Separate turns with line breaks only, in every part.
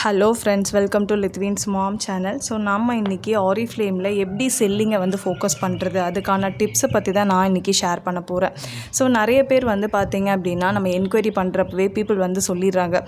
Hello friends, welcome to லித்வீன்ஸ் mom channel. So நம்ம இன்றைக்கி ஆரிஃப்ளேமில் எப்படி செல்லிங்கை வந்து ஃபோக்கஸ் பண்ணுறது, அதுக்கான டிப்ஸை பற்றி தான் நான் இன்றைக்கி ஷேர் பண்ண போகிறேன். ஸோ நிறைய பேர் வந்து பார்த்திங்க அப்படின்னா நம்ம என்கொயரி பண்ணுறப்பவே பீப்புள் வந்து சொல்லிடுறாங்க,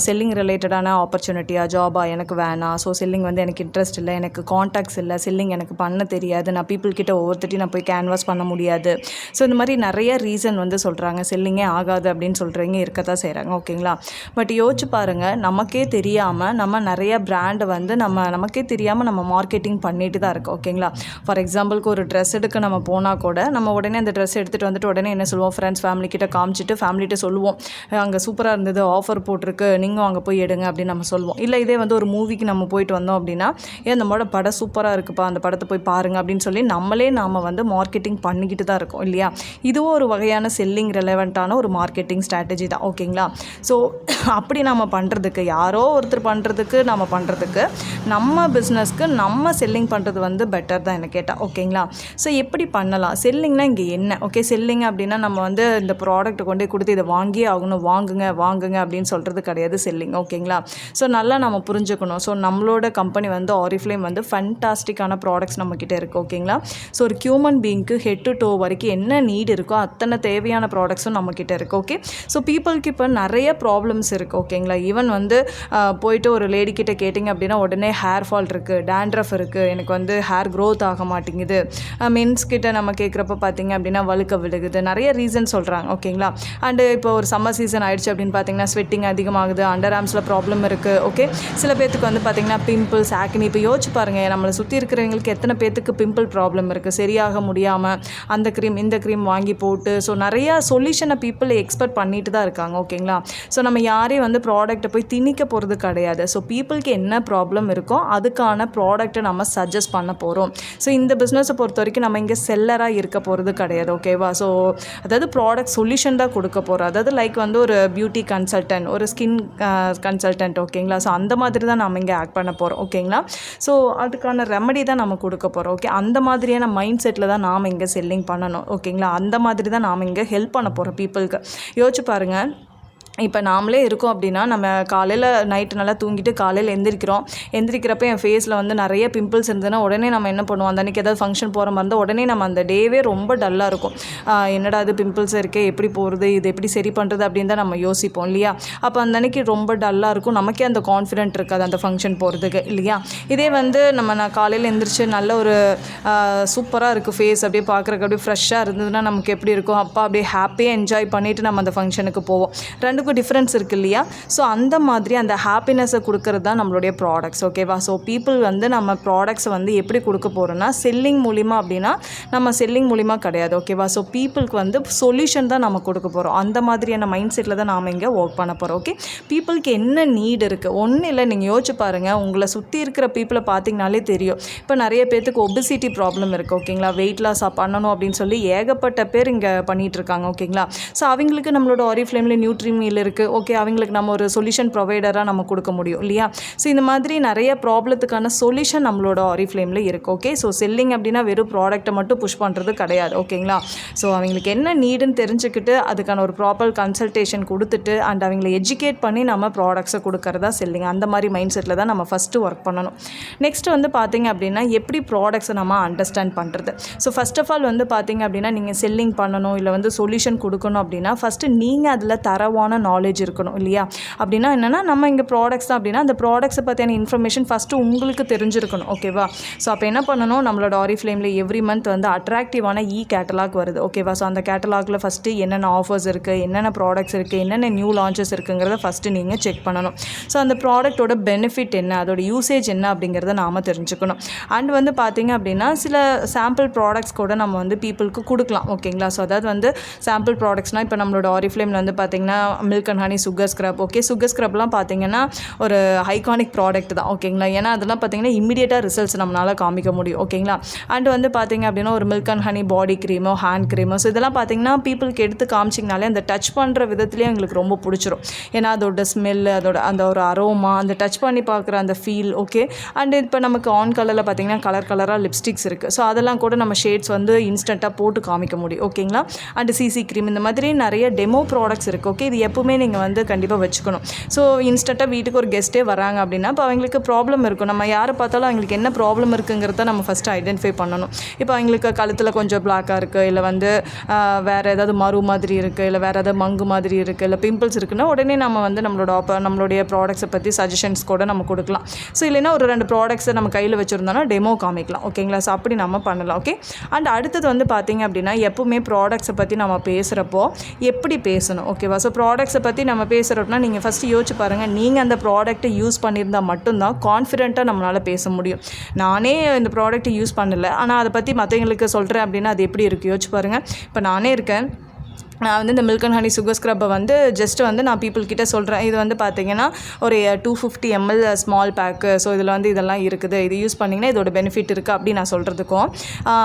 செல்லிங் ரிலேட்டடான ஆப்பர்ச்சுனிட்டியா ஜாபா எனக்கு வேணாம், ஸோ செல்லிங் வந்து எனக்கு இன்ட்ரெஸ்ட் இல்லை, எனக்கு காண்டாக்ட்ஸ் இல்லை, செல்லிங் எனக்கு பண்ண தெரியாது, நான் பீப்புள்கிட்ட ஒவ்வொருத்தட்டி நான் போய் கேன்வாஸ் பண்ண முடியாது. ஸோ இந்த மாதிரி நிறைய ரீசன் வந்து சொல்கிறாங்க, செல்லிங்கே ஆகாது அப்படின்னு சொல்கிறீங்க இருக்க தான் செய்கிறாங்க. ஓகேங்களா? பட் யோசிச்சு பாருங்கள், நமக்கே தெரியாமல் நம்ம நிறைய பிராண்டை வந்து நமக்கே தெரியாமல் நம்ம மார்க்கெட்டிங் பண்ணிட்டு தான் இருக்கோம். ஓகேங்களா? ஃபார் எக்ஸாம்பிளுக்கு ஒரு ட்ரெஸ் எடுக்க நம்ம போனால் கூட நம்ம உடனே அந்த ட்ரெஸ் எடுத்துகிட்டு வந்துட்டு உடனே என்ன சொல்லுவோம், ஃப்ரெண்ட்ஸ் ஃபேமிலிக்கிட்ட காமிச்சிட்டு ஃபேமிலிகிட்ட சொல்லுவோம், அங்கே சூப்பராக இருந்தது, ஆஃபர் போட்டிருக்கு, நீங்கள் அங்கே போய் எடுங்க அப்படின்னு நம்ம சொல்லுவோம். இல்லை இதே வந்து ஒரு மூவிக்கு நம்ம போயிட்டு வந்தோம் அப்படின்னா, நம்மளோட படம் சூப்பராக இருக்குப்பா, அந்த படத்தை போய் பாருங்கள் அப்படின்னு சொல்லி நாம் வந்து மார்க்கெட்டிங் பண்ணிக்கிட்டு தான் இருக்கோம் இல்லையா? இதுவும் ஒரு வகையான செல்லிங் ரெலவெண்ட்டான ஒரு மார்க்கெட்டிங் ஸ்ட்ராட்டஜி தான். ஓகேங்களா? ஸோ அப்படி நம்ம பண்ணுறதுக்கு, யாரோ ஒருத்தர் பண்ணுறதுக்கு நம்ம பிஸ்னஸ்க்கு நம்ம செல்லிங் பண்ணுறது வந்து பெட்டர் தான் என்ன கேட்டால். ஓகேங்களா? ஸோ எப்படி பண்ணலாம் செல்லிங்னா இங்கே என்ன? ஓகே, செல்லிங் அப்படின்னா நம்ம வந்து இந்த ப்ராடக்ட்டை கொண்டு கொடுத்து இதை வாங்கியே ஆகணும், வாங்குங்க அப்படின்னு சொல்கிறது கிடையாது செல்லிங். ஓகேங்களா? ஸோ நல்லா நம்ம புரிஞ்சுக்கணும். ஸோ நம்மளோட கம்பெனி வந்து ஆரிஃப்ளேம் வந்து ஃபண்டாஸ்டிக்கான ப்ராடக்ட்ஸ் நம்மக்கிட்ட இருக்குது. ஓகேங்களா? ஸோ ஒரு ஹியூமன் பீயிங்க்கு ஹெட் டு டோ வரைக்கும் என்ன நீட் இருக்கோ அத்தனை தேவையான ப்ராடக்ட்ஸும் நம்மக்கிட்ட இருக்குது. ஓகே, ஸோ பீப்புளுக்கு இப்போ நிறைய ப்ராப்ளம்ஸ் இருக்குது. ஓகேங்களா? ஈவன் வந்து போயிட்டு ஒரு லேடிக்கிட்ட கேட்டிங்க அப்படின்னா உடனே ஹேர் ஃபால் இருக்குது, டேண்ட்ரஃப் இருக்குது, எனக்கு வந்து ஹேர் க்ரோத் ஆக மாட்டேங்குது. மென்ஸ் கிட்ட நம்ம கேட்குறப்ப பார்த்திங்க அப்படின்னா வழுக்க விழுகுது, நிறைய ரீசன் சொல்கிறாங்க. ஓகேங்களா? அண்டு இப்போ ஒரு சம்மர் சீசன் ஆகிடுச்சு அப்படின்னு பார்த்திங்கன்னா ஸ்வெட்டிங் அதிகமாகுது, அண்டர் ஆர்ம்ஸில் ப்ராப்ளம் இருக்குது. ஓகே, சில பேர்த்துக்கு வந்து பார்த்திங்கன்னா பிம்பிள்ஸ், ஆக்னி. இப்போ யோசிச்சு பாருங்கள், நம்மளை சுற்றி இருக்கிறவங்களுக்கு எத்தனை பேர்த்துக்கு பிம்பிள் ப்ராப்ளம் இருக்குது, சரியாக முடியாமல் அந்த க்ரீம் இந்த க்ரீம் வாங்கி போட்டு. ஸோ நிறையா சொல்யூஷனை பீப்புள் எக்ஸ்பெக்ட் பண்ணிட்டு தான் இருக்காங்க. ஓகேங்களா? ஸோ நம்ம யாரையும் வந்து ப்ராடக்ட்டை போய் திணிக்க போகிறது கிடையாது. ஸோ பீப்புளுக்கு என்ன ப்ராப்ளம் இருக்கோ அதுக்கான ப்ராடக்ட்டை நம்ம சஜஸ்ட் பண்ண போகிறோம். ஸோ இந்த பிஸ்னஸை பொறுத்த வரைக்கும் நம்ம இங்கே செல்லராக இருக்க போகிறது கிடையாது. ஓகேவா? ஸோ அதாவது ப்ராடக்ட் சொல்யூஷன் தான் கொடுக்க போகிறோம். அதாவது லைக் வந்து ஒரு பியூட்டி கன்சல்டன்ட், ஒரு ஸ்கின் கன்சல்டன்ட். ஓகேங்களா? ஸோ அந்த மாதிரி தான் நம்ம இங்கே ஆக்ட் பண்ண போகிறோம். ஓகேங்களா? ஸோ அதுக்கான ரெமடி தான் நம்ம கொடுக்க போகிறோம். ஓகே, அந்த மாதிரியான மைண்ட் செட்டில் தான் நாம் இங்கே செல்லிங் பண்ணணும். ஓகேங்களா? அந்த மாதிரி தான் நாம் இங்கே ஹெல்ப் பண்ண போகிறோம் பீப்புளுக்கு. யோசிச்சு பாருங்கள், இப்போ நாமளே இருக்கோம் அப்படின்னா நம்ம காலையில் நைட்டு நல்லா தூங்கிட்டு காலையில் எந்திரிக்கிறப்ப என் ஃபேஸில் வந்து நிறைய பிம்பிள்ஸ் இருந்ததுன்னா உடனே நம்ம என்ன பண்ணுவோம், அந்த அன்றைக்கி ஏதாவது ஃபங்க்ஷன் போகிற மாதிரி இருந்தால் உடனே நம்ம அந்த டேவே ரொம்ப டல்லாக இருக்கும். என்னடா அது பிம்பிள்ஸ் இருக்கே, எப்படி போகிறது, இது எப்படி சரி பண்ணுறது அப்படின்னு தான் நம்ம யோசிப்போம் இல்லையா? அப்போ அந்த அன்றைக்கி ரொம்ப டல்லாக இருக்கும், நமக்கே அந்த கான்ஃபிடென்ட் இருக்காது அந்த ஃபங்க்ஷன் போகிறதுக்கு இல்லையா? இதே வந்து நான் காலையில் எந்திரிச்சு நல்ல ஒரு சூப்பராக இருக்குது ஃபேஸ், அப்படியே பார்க்குறக்கு அப்படியே ஃப்ரெஷ்ஷாக இருந்ததுன்னா நமக்கு எப்படி இருக்கும், அப்பா அப்படியே ஹாப்பியாக என்ஜாய் பண்ணிவிட்டு நம்ம அந்த ஃபங்க்ஷனுக்கு போவோம். ரெண்டு டிஃப்ரென்ஸ் இருக்குது இல்லையா? ஸோ அந்த மாதிரி அந்த ஹாப்பினஸை கொடுக்கறது தான் நம்மளுடைய ப்ராடக்ட்ஸ். ஓகேவா? ஸோ பீப்புள் வந்து நம்ம ப்ராடக்ட்ஸை வந்து எப்படி கொடுக்க போகிறோன்னா செல்லிங் மூலிமா அப்படின்னா நம்ம செல்லிங் மூலிமா கிடையாது. ஓகேவா? ஸோ பீப்புளுக்கு வந்து சொல்யூஷன் தான் நம்ம கொடுக்க போகிறோம். அந்த மாதிரியான மைண்ட் செட்டில் தான் நாம் இங்கே ஒர்க் பண்ண போகிறோம். ஓகே, பீப்புளுக்கு என்ன நீட் இருக்குது ஒன்றும் இல்லை. நீங்கள் யோசிச்சு பாருங்கள், உங்களை சுற்றி இருக்கிற பீப்புளை பார்த்தீங்கனாலே தெரியும். இப்போ நிறைய பேர்த்துக்கு ஒபிசிட்டி ப்ராப்ளம் இருக்குது. ஓகேங்களா? வெயிட் லாஸ் பண்ணணும் அப்படின்னு சொல்லி ஏகப்பட்ட பேர் இங்கே பண்ணிகிட்டு இருக்காங்க. ஓகேங்களா? ஸோ அவங்களுக்கு நம்மளோட ஆரிஃப்ளேமில் நியூட்ரி மீல் இருக்குது. ஓகே, அவங்களுக்கு நம்ம ஒரு சொல்யூஷன் ப்ரொவைடராக நம்ம கொடுக்க முடியும் இல்லையா? ஸோ இந்த மாதிரி நிறைய ப்ராப்ளத்துக்கான சொல்யூஷன் நம்மளோட ஆரிஃப்ளேமில் இருக்குது. ஓகே, ஸோ செல்லிங் அப்படின்னா வெறும் ப்ராடக்ட்டை மட்டும் புஷ் பண்ணுறது கிடையாது. ஓகேங்களா? ஸோ அவங்களுக்கு என்ன நீடுன்னு தெரிஞ்சுக்கிட்டு அதுக்கான ஒரு ப்ராப்பர் கன்சல்டேஷன் கொடுத்துட்டு அண்ட் அவங்களை எஜுகேட் பண்ணி நம்ம ப்ராடக்ட்ஸை கொடுக்கறதா செல்லிங். அந்த மாதிரி மைண்ட் செட்டில் தான் நம்ம ஃபஸ்ட்டு ஒர்க் பண்ணணும். நெக்ஸ்ட் வந்து பார்த்திங்க அப்படின்னா எப்படி ப்ராடக்ட்ஸை நம்ம அண்டர்ஸ்டாண்ட் பண்ணுறது. ஸோ ஃபஸ்ட் ஆஃப் ஆல் வந்து பார்த்திங்க அப்படின்னா நீங்கள் செல்லிங் பண்ணணும் இல்லை வந்து சொல்யூஷன் கொடுக்கணும் அப்படின்னா ஃபஸ்ட்டு நீங்கள் அதில் தரவான நாலேஜ் இருக்கணும் இல்லையா? அப்படின்னா என்னென்னா நம்ம இங்கே ப்ராடக்ட்ஸ் தான் அப்படின்னா அந்த ப்ராடக்ட்ஸை பற்றியான இன்ஃபர்மேஷன் ஃபஸ்ட்டு உங்களுக்கு தெரிஞ்சிருக்கணும். ஓகேவா? ஸோ அப்போ என்ன பண்ணணும், நம்மளோட ஆரிஃப்ளேமில் எவ்ரி மந்த் வந்து அட்ராக்டிவான கேட்டலாக் வருது. ஓகேவா? ஸோ அந்த கேட்டலாகில் ஃபஸ்ட்டு என்னென்ன ஆஃபர்ஸ் இருக்குது, என்னென்ன ப்ராடக்ட்ஸ் இருக்குது, என்னென்ன நியூ லான்ச்சஸ் இருக்குங்கிறத ஃபஸ்ட்டு நீங்கள் செக் பண்ணணும். ஸோ அந்த ப்ராடக்ட்டோட பெனிஃபிட் என்ன, அதோட யூசேஜ் என்ன அப்படிங்கிறத நாம் தெரிஞ்சுக்கணும். அண்ட் வந்து பார்த்திங்க அப்படின்னா சில சாம்பிள் ப்ராடக்ட்ஸ் கூட நம்ம வந்து பீப்புளுக்கு கொடுக்கலாம். ஓகேங்களா? ஸோ அதாவது வந்து சாம்பிள் ப்ராடக்ட்ஸ்னால் இப்போ நம்மளோட ஆரிஃப்ளேமில் வந்து பார்த்திங்கன்னா milk and honey sugar scrub. Okay, sugar ஸ்க்ரப்லாம் பார்த்திங்கன்னா ஒரு ஐகானிக் ப்ராடக்ட் தான். ஓகேங்களா? ஏன்னா அதெல்லாம் பார்த்திங்கன்னா இமீடியட்டாக ரிசல்ட்ஸ் நம்மளால் காமிக்க முடியும். ஓகேங்களா? அண்ட் வந்து பார்த்திங்க அப்படின்னா ஒரு மில்க் அண்ட் ஹனி பாடி க்ரீமோ ஹேண்ட் க்ரீமோ, ஸோ இதெல்லாம் பார்த்திங்கன்னா பீப்புளுக்கு எடுத்து காமிச்சிங்கனாலே அந்த டச் பண்ணுற விதத்துலேயே எங்களுக்கு ரொம்ப பிடிச்சிரும். ஏன்னா அதோட ஸ்மெல், அதோட அந்த ஒரு அரோமா, அந்த டச் பண்ணி பார்க்குற அந்த ஃபீல். ஓகே, அண்ட் இப்போ நமக்கு ஆன் கலரில் பார்த்திங்கன்னா கலராக லிப்ஸ்டிக்ஸ் இருக்குது. ஸோ அதெல்லாம் கூட நம்ம ஷேட்ஸ் வந்து இன்ஸ்டண்ட்டாக போட்டு காமிக்க முடியும். ஓகேங்களா? அண்ட் சிசி க்ரீம், இந்த மாதிரி நிறைய டெமோ ப்ராடக்ட்ஸ் இருக்குது. ஓகே, இது எப்பவுமே நீங்கள் வந்து கண்டிப்பாக வச்சுக்கணும். ஸோ இன்ஸ்டண்ட்டாக வீட்டுக்கு ஒரு கெஸ்ட்டே வராங்க அப்படின்னா இப்போ அவங்களுக்கு ப்ராப்ளம் இருக்கும். நம்ம யாரை பார்த்தாலும் அவங்களுக்கு என்ன ப்ராப்ளம் இருக்குங்கிறத நம்ம ஃபஸ்ட்டு ஐடென்டிஃபை பண்ணணும். இப்போ அவங்களுக்கு கழுத்தில் கொஞ்சம் பிளாக்காக இருக்குது, இல்லை வந்து வேறு ஏதாவது மறு மாதிரி இருக்குது, இல்லை வேறு ஏதாவது மங்கு மாதிரி இருக்குது, இல்லை பிம்பிள்ஸ் இருக்குன்னா உடனே நம்ம வந்து நம்மளுடைய ப்ராடக்ட்ஸை பற்றி சஜஷன்ஸ் கூட நம்ம கொடுக்கலாம். ஸோ இல்லைன்னா ஒரு 2 ப்ராடக்ட்ஸை நம்ம கையில் வச்சுருந்தோன்னா டெமோ காமிக்கலாம். ஓகேங்களா? ஸோ அப்படி நம்ம பண்ணலாம். ஓகே. அண்ட் அடுத்தது வந்து பார்த்திங்க அப்படின்னா எப்பவுமே ப்ராடக்ட்ஸை பற்றி நம்ம பேசுகிறப்போ எப்படி பேசணும். ஓகேவா? ஸோ ப்ராடக்ட்ஸை பற்றி நம்ம பேசுகிறோம்னா நீங்கள் ஃபஸ்ட்டு யோசிச்சு பாருங்கள். நீங்கள் அந்த ப்ராடக்ட்டை யூஸ் பண்ணியிருந்தால் மட்டும்தான் கான்ஃபிடென்ட்டாக நம்மளால் பேச முடியும். நானே இந்த ப்ராடக்ட்டை யூஸ் பண்ணலை, ஆனால் அதை பற்றி மற்றவங்களுக்கு சொல்கிறேன் அப்படின்னா அது எப்படி இருக்குது யோசிச்சு பாருங்கள். இப்போ நானே இருக்கேன், நான் வந்து இந்த மில்க் அண்ட் ஹனி சுகர் ஸ்க்ரப்பை வந்து ஜஸ்ட் வந்து நான் பீப்புள்கிட்ட சொல்கிறேன். இது வந்து பார்த்திங்கன்னா ஒரு 250 ml ஸ்மால் பேக்கு. ஸோ இதில் வந்து இதெல்லாம் இருக்குது, இது யூஸ் பண்ணிங்கன்னா இதோட பெனிஃபிட் இருக்குது அப்படின்னு நான் சொல்கிறதுக்கும்,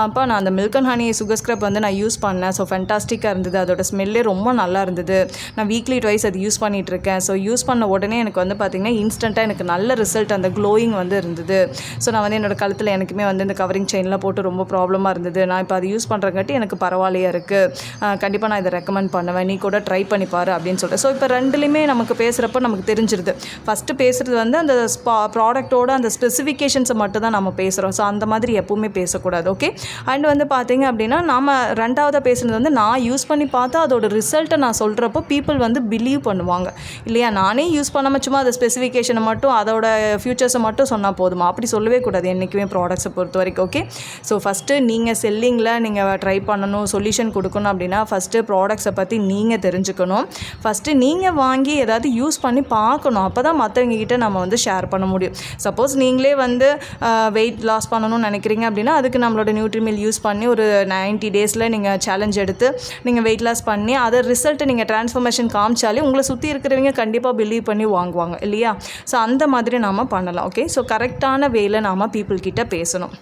அப்போ நான் அந்த milk and honey sugar scrub வந்து நான் யூஸ் பண்ணேன். ஸோ ஃபென்டாஸ்டிக்காக இருந்தது, அதோட ஸ்மெல்லே ரொம்ப நல்லா இருந்தது. நான் வீக்லி ட்வைஸ் அது யூஸ் பண்ணிகிட்ருக்கேன். ஸோ யூஸ் பண்ண உடனே எனக்கு வந்து பார்த்திங்கன்னா இன்ஸ்டண்ட்டாக எனக்கு நல்ல ரிசல்ட், அந்த க்ளோயிங் வந்து இருந்தது. ஸோ நான் வந்து என்னோடய கழுத்தில் எனக்குமே வந்து இந்த கவரிங் செயின்லாம் போட்டு ரொம்ப ப்ராப்ளமாக இருந்தது. நான் இப்போ அது யூஸ் பண்ணுறங்காட்டி எனக்கு பரவாயில்லையாக இருக்குது. கண்டிப்பாக நான் இதை ரெக்கமெண்ட் பண்ணுவேன், நீ கூட ட்ரை பண்ணி பாரு அப்படின்னு சொல்லிட்டு. ஸோ இப்போ ரெண்டுலேயுமே நமக்கு பேசுகிறப்ப நமக்கு தெரிஞ்சிருது. ஃபஸ்ட்டு பேசுகிறது வந்து அந்த ப்ராடக்ட்டோட அந்த ஸ்பெசிஃபிகேஷன்ஸை மட்டும் தான் நம்ம பேசுகிறோம். ஸோ அந்த மாதிரி எப்பவுமே பேசக்கூடாது. ஓகே. அண்ட் வந்து பார்த்திங்க அப்படின்னா நம்ம ரெண்டாவதாக பேசுகிறது வந்து நான் யூஸ் பண்ணி பார்த்தா அதோட ரிசல்ட்டை நான் சொல்கிறப்போ பீப்புள் வந்து பிலீவ் பண்ணுவாங்க இல்லையா? நானே யூஸ் பண்ணாமல் சும்மா அந்த ஸ்பெசிஃபிகேஷனை மட்டும் அதோட ஃபியூச்சர்ஸை மட்டும் சொன்னால் போதுமா? அப்படி சொல்லவே கூடாது என்றைக்குமே ப்ராடக்ட்ஸை பொறுத்த வரைக்கும். ஓகே. ஸோ ஃபஸ்ட்டு நீங்கள் செல்லிங்கில் நீங்கள் ட்ரை பண்ணணும், சொல்யூஷன் கொடுக்கணும் அப்படின்னா ஃபஸ்ட்டு ப்ராடக்ட்ஸை பற்றி நீங்கள் தெரிஞ்சுக்கணும். ஃபஸ்ட்டு நீங்கள் வாங்கி ஏதாவது யூஸ் பண்ணி பார்க்கணும். அப்போ தான் மற்றவங்க கிட்ட நம்ம வந்து ஷேர் பண்ண முடியும். சப்போஸ் நீங்களே வந்து வெயிட் லாஸ் பண்ணணும்னு நினைக்கிறீங்க அப்படின்னா அதுக்கு நம்மளோட நியூட்ரிமில் யூஸ் பண்ணி ஒரு 90 டேஸில் நீங்கள் சேலஞ்ச் எடுத்து நீங்கள் வெயிட் லாஸ் பண்ணி அதை ரிசல்ட்டை நீங்கள் ட்ரான்ஸ்ஃபர்மேஷன் காமிச்சாலே உங்களை சுற்றி இருக்கிறவங்க கண்டிப்பாக பிலீவ் பண்ணி வாங்குவாங்க இல்லையா? ஸோ அந்த மாதிரி நாம் பண்ணலாம். ஓகே. ஸோ கரெக்டான வேயில் நாம் பீப்புள் கிட்ட பேசணும்.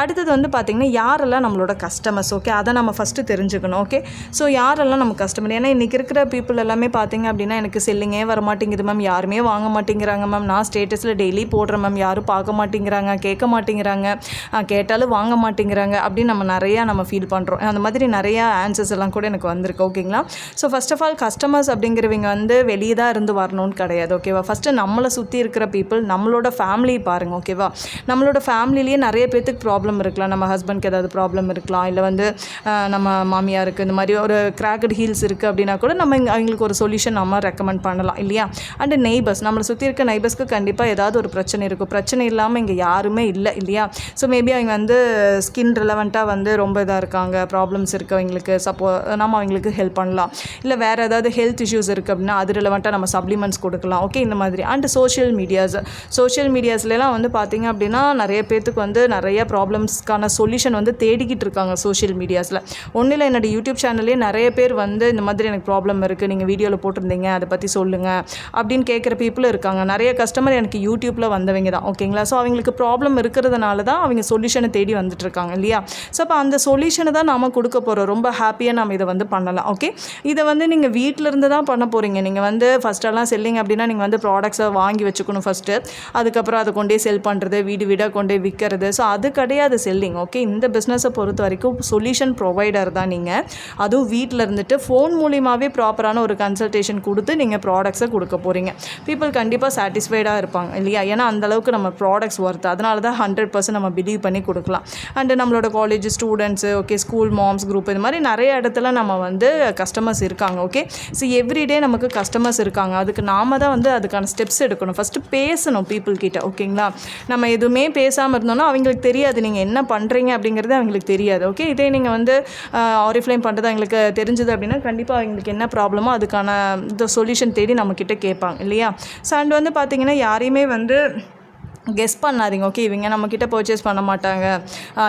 அடுத்தது வந்து பார்த்திங்கன்னா யாரெல்லாம் நம்மளோட கஸ்டமர்ஸ். ஓகே. அதை நம்ம ஃபஸ்ட்டு தெரிஞ்சுக்கணும். ஓகே. ஸோ யாரெல்லாம் நம்ம கஸ்டமர், ஏன்னா இன்றைக்கி இருக்கிற பீப்புள் எல்லாமே பார்த்திங்க அப்படின்னா எனக்கு செல்லிங்கே வர மாட்டேங்குது மேம், யாருமே வாங்க மாட்டேங்கிறாங்க மேம், நான் ஸ்டேட்டஸில் டெய்லி போடுறேன் மேம், யாரும் பார்க்க மாட்டேங்கிறாங்க, கேட்க மாட்டேங்கிறாங்க, கேட்டாலும் வாங்க மாட்டேங்கிறாங்க அப்படின்னு நம்ம ஃபீல் பண்ணுறோம். அந்த மாதிரி நிறையா ஆன்சர்ஸ் எல்லாம் கூட எனக்கு வந்திருக்கு. ஓகேங்களா? So first of all customers அப்படிங்கிறவங்க வந்து வெளியே தான் இருந்து வரணும்னு கிடையாது. ஓகேவா? ஃபஸ்ட்டு நம்மளை சுற்றி இருக்கிற பீப்புள், நம்மளோட ஃபேமிலி பாருங்கள். ஓகேவா? நம்மளோட ஃபேமிலிலேயே நிறைய பேர்த்துக்கு ப்ராப்ளம் இருக்கலாம். நம்ம ஹஸ்பண்ட்க்கு ஏதாவது ப்ராப்ளம் இருக்கலாம், இல்லை வந்து நம்ம மாமியாருக்கு இந்த மாதிரி ஒரு கிராக்கட் ஹீல்ஸ் இருக்குது அப்படின்னா கூட நம்ம அவங்களுக்கு ஒரு சொல்யூஷன் நம்ம ரெக்கமெண்ட் பண்ணலாம் இல்லையா? அண்ட் நெய்பர்ஸ், நம்மளை சுற்றி இருக்க நெய்பர்ஸ்க்கு கண்டிப்பாக ஏதாவது ஒரு பிரச்சனை இருக்கும். பிரச்சனை இல்லாமல் இங்கே யாருமே இல்லை இல்லையா? ஸோ மேபி அவங்க வந்து ஸ்கின் ரிலவெண்ட்டாக வந்து ரொம்ப இதாக இருக்காங்க, ப்ராப்ளம்ஸ் இருக்குது அவங்களுக்கு, நம்ம அவங்களுக்கு ஹெல்ப் பண்ணலாம். இல்லை வேறு ஏதாவது ஹெல்த் இஷ்யூஸ் இருக்குது அப்படின்னா அது ரிலவெண்ட்டாக நம்ம சப்ளிமெண்ட்ஸ் கொடுக்கலாம். ஓகே. இந்த மாதிரி. அண்ட் சோஷியல் மீடியாஸ்லாம் வந்து பார்த்திங்க அப்படின்னா நிறைய பேர்த்துக்கு வந்து நிறைய ப்ராப்ளம்ஸ்க்கான சொல்யூஷன் வந்து தேடிக்கிட்டு இருக்காங்க சோஷியல் மீடியாஸில். ஒன்றும் இல்லை, என்னோடய யூடியூப் சேனல்லே நிறைய பேர் வந்து இந்த மாதிரி எனக்கு ப்ராப்ளம் இருக்குது, நீங்கள் வீடியோவில் போட்டிருந்தீங்க, அதை பற்றி சொல்லுங்கள் அப்படின்னு கேட்குற பீப்புளும் இருக்காங்க. நிறைய கஸ்டமர் எனக்கு யூடியூப்பில் வந்தவங்க தான். ஓகேங்களா? ஸோ அவங்களுக்கு ப்ராப்ளம் இருக்கிறதுனால தான் அவங்க சொல்யூஷனை தேடி வந்துட்டுருக்காங்க இல்லையா? ஸோ அப்போ அந்த சொல்யூஷனை தான் நாம் கொடுக்க போகிறோம். ரொம்ப ஹாப்பியாக நம்ம இதை வந்து பண்ணலாம். ஓகே. இதை வந்து நீங்கள் வீட்டில் இருந்து தான் பண்ண போகிறீங்க. நீங்கள் வந்து ஃபஸ்ட்டெல்லாம் செல்லிங் அப்படின்னா நீங்கள் வந்து ப்ராடக்ட்ஸை வாங்கி வச்சுக்கணும் ஃபஸ்ட்டு, அதுக்கப்புறம் அதை கொண்டே செல் பண்ணுறது, வீடு வீடாக கொண்டே விற்கிறது. ஸோ அது கிடையாது செல்லிங். ஓகே. இந்த பிஸ்னஸை பொறுத்த வரைக்கும் சொல்யூஷன் ப்ரொவைடர் தான் நீங்கள். அதுவும் வீட்டில் இருந்துட்டு ஃபோன் மூலியமாகவே ப்ராப்பரான ஒரு கன்சல்டேஷன் கொடுத்து நீங்கள் ப்ராடக்ட்ஸை கொடுக்க போகிறீங்க. பீப்புள் கண்டிப்பாக சாட்டிஸ்ஃபைடாக இருப்பாங்க இல்லையா? ஏன்னா அந்தளவுக்கு நம்ம ப்ராடக்ட்ஸ் ஒர்த்து. அதனால தான் 100% நம்ம பிலீவ் பண்ணி கொடுக்கலாம். அண்டு நம்மளோட college students, okay, school moms group, இது மாதிரி நிறைய இடத்துல நம்ம வந்து கஸ்டமர்ஸ் இருக்காங்க. ஓகே. ஸோ எவ்ரிடே நமக்கு கஸ்டமர்ஸ் இருக்காங்க. அதுக்கு நாம தான் வந்து அதுக்கான ஸ்டெப்ஸ் எடுக்கணும். ஃபஸ்ட்டு பேசணும் பீப்புள் கிட்ட. ஓகேங்களா? நம்ம எதுவுமே பேசாமல் இருந்தோம்னா அவங்களுக்கு தெரியாது நீங்கள் என்ன பண்ணுறீங்க அப்படிங்கிறது அவங்களுக்கு தெரியாது. ஓகே. இதே நீங்கள் வந்து ஆரிஃப்ளைம் பண்ணுறது அவங்களுக்கு தெரிஞ்சது அப்படின்னா கண்டிப்பாக அவங்களுக்கு என்ன ப்ராப்ளமோ அதுக்கான இந்த சொல்யூஷன் தேடி நம்மக்கிட்ட கேட்பாங்க இல்லையா? ஸோ அண்ட் வந்து பார்த்திங்கன்னா யாரையுமே வந்து கெஸ் பண்ணாதீங்க. ஓகே, இவங்க நம்மக்கிட்ட பர்ச்சேஸ் பண்ண மாட்டாங்க,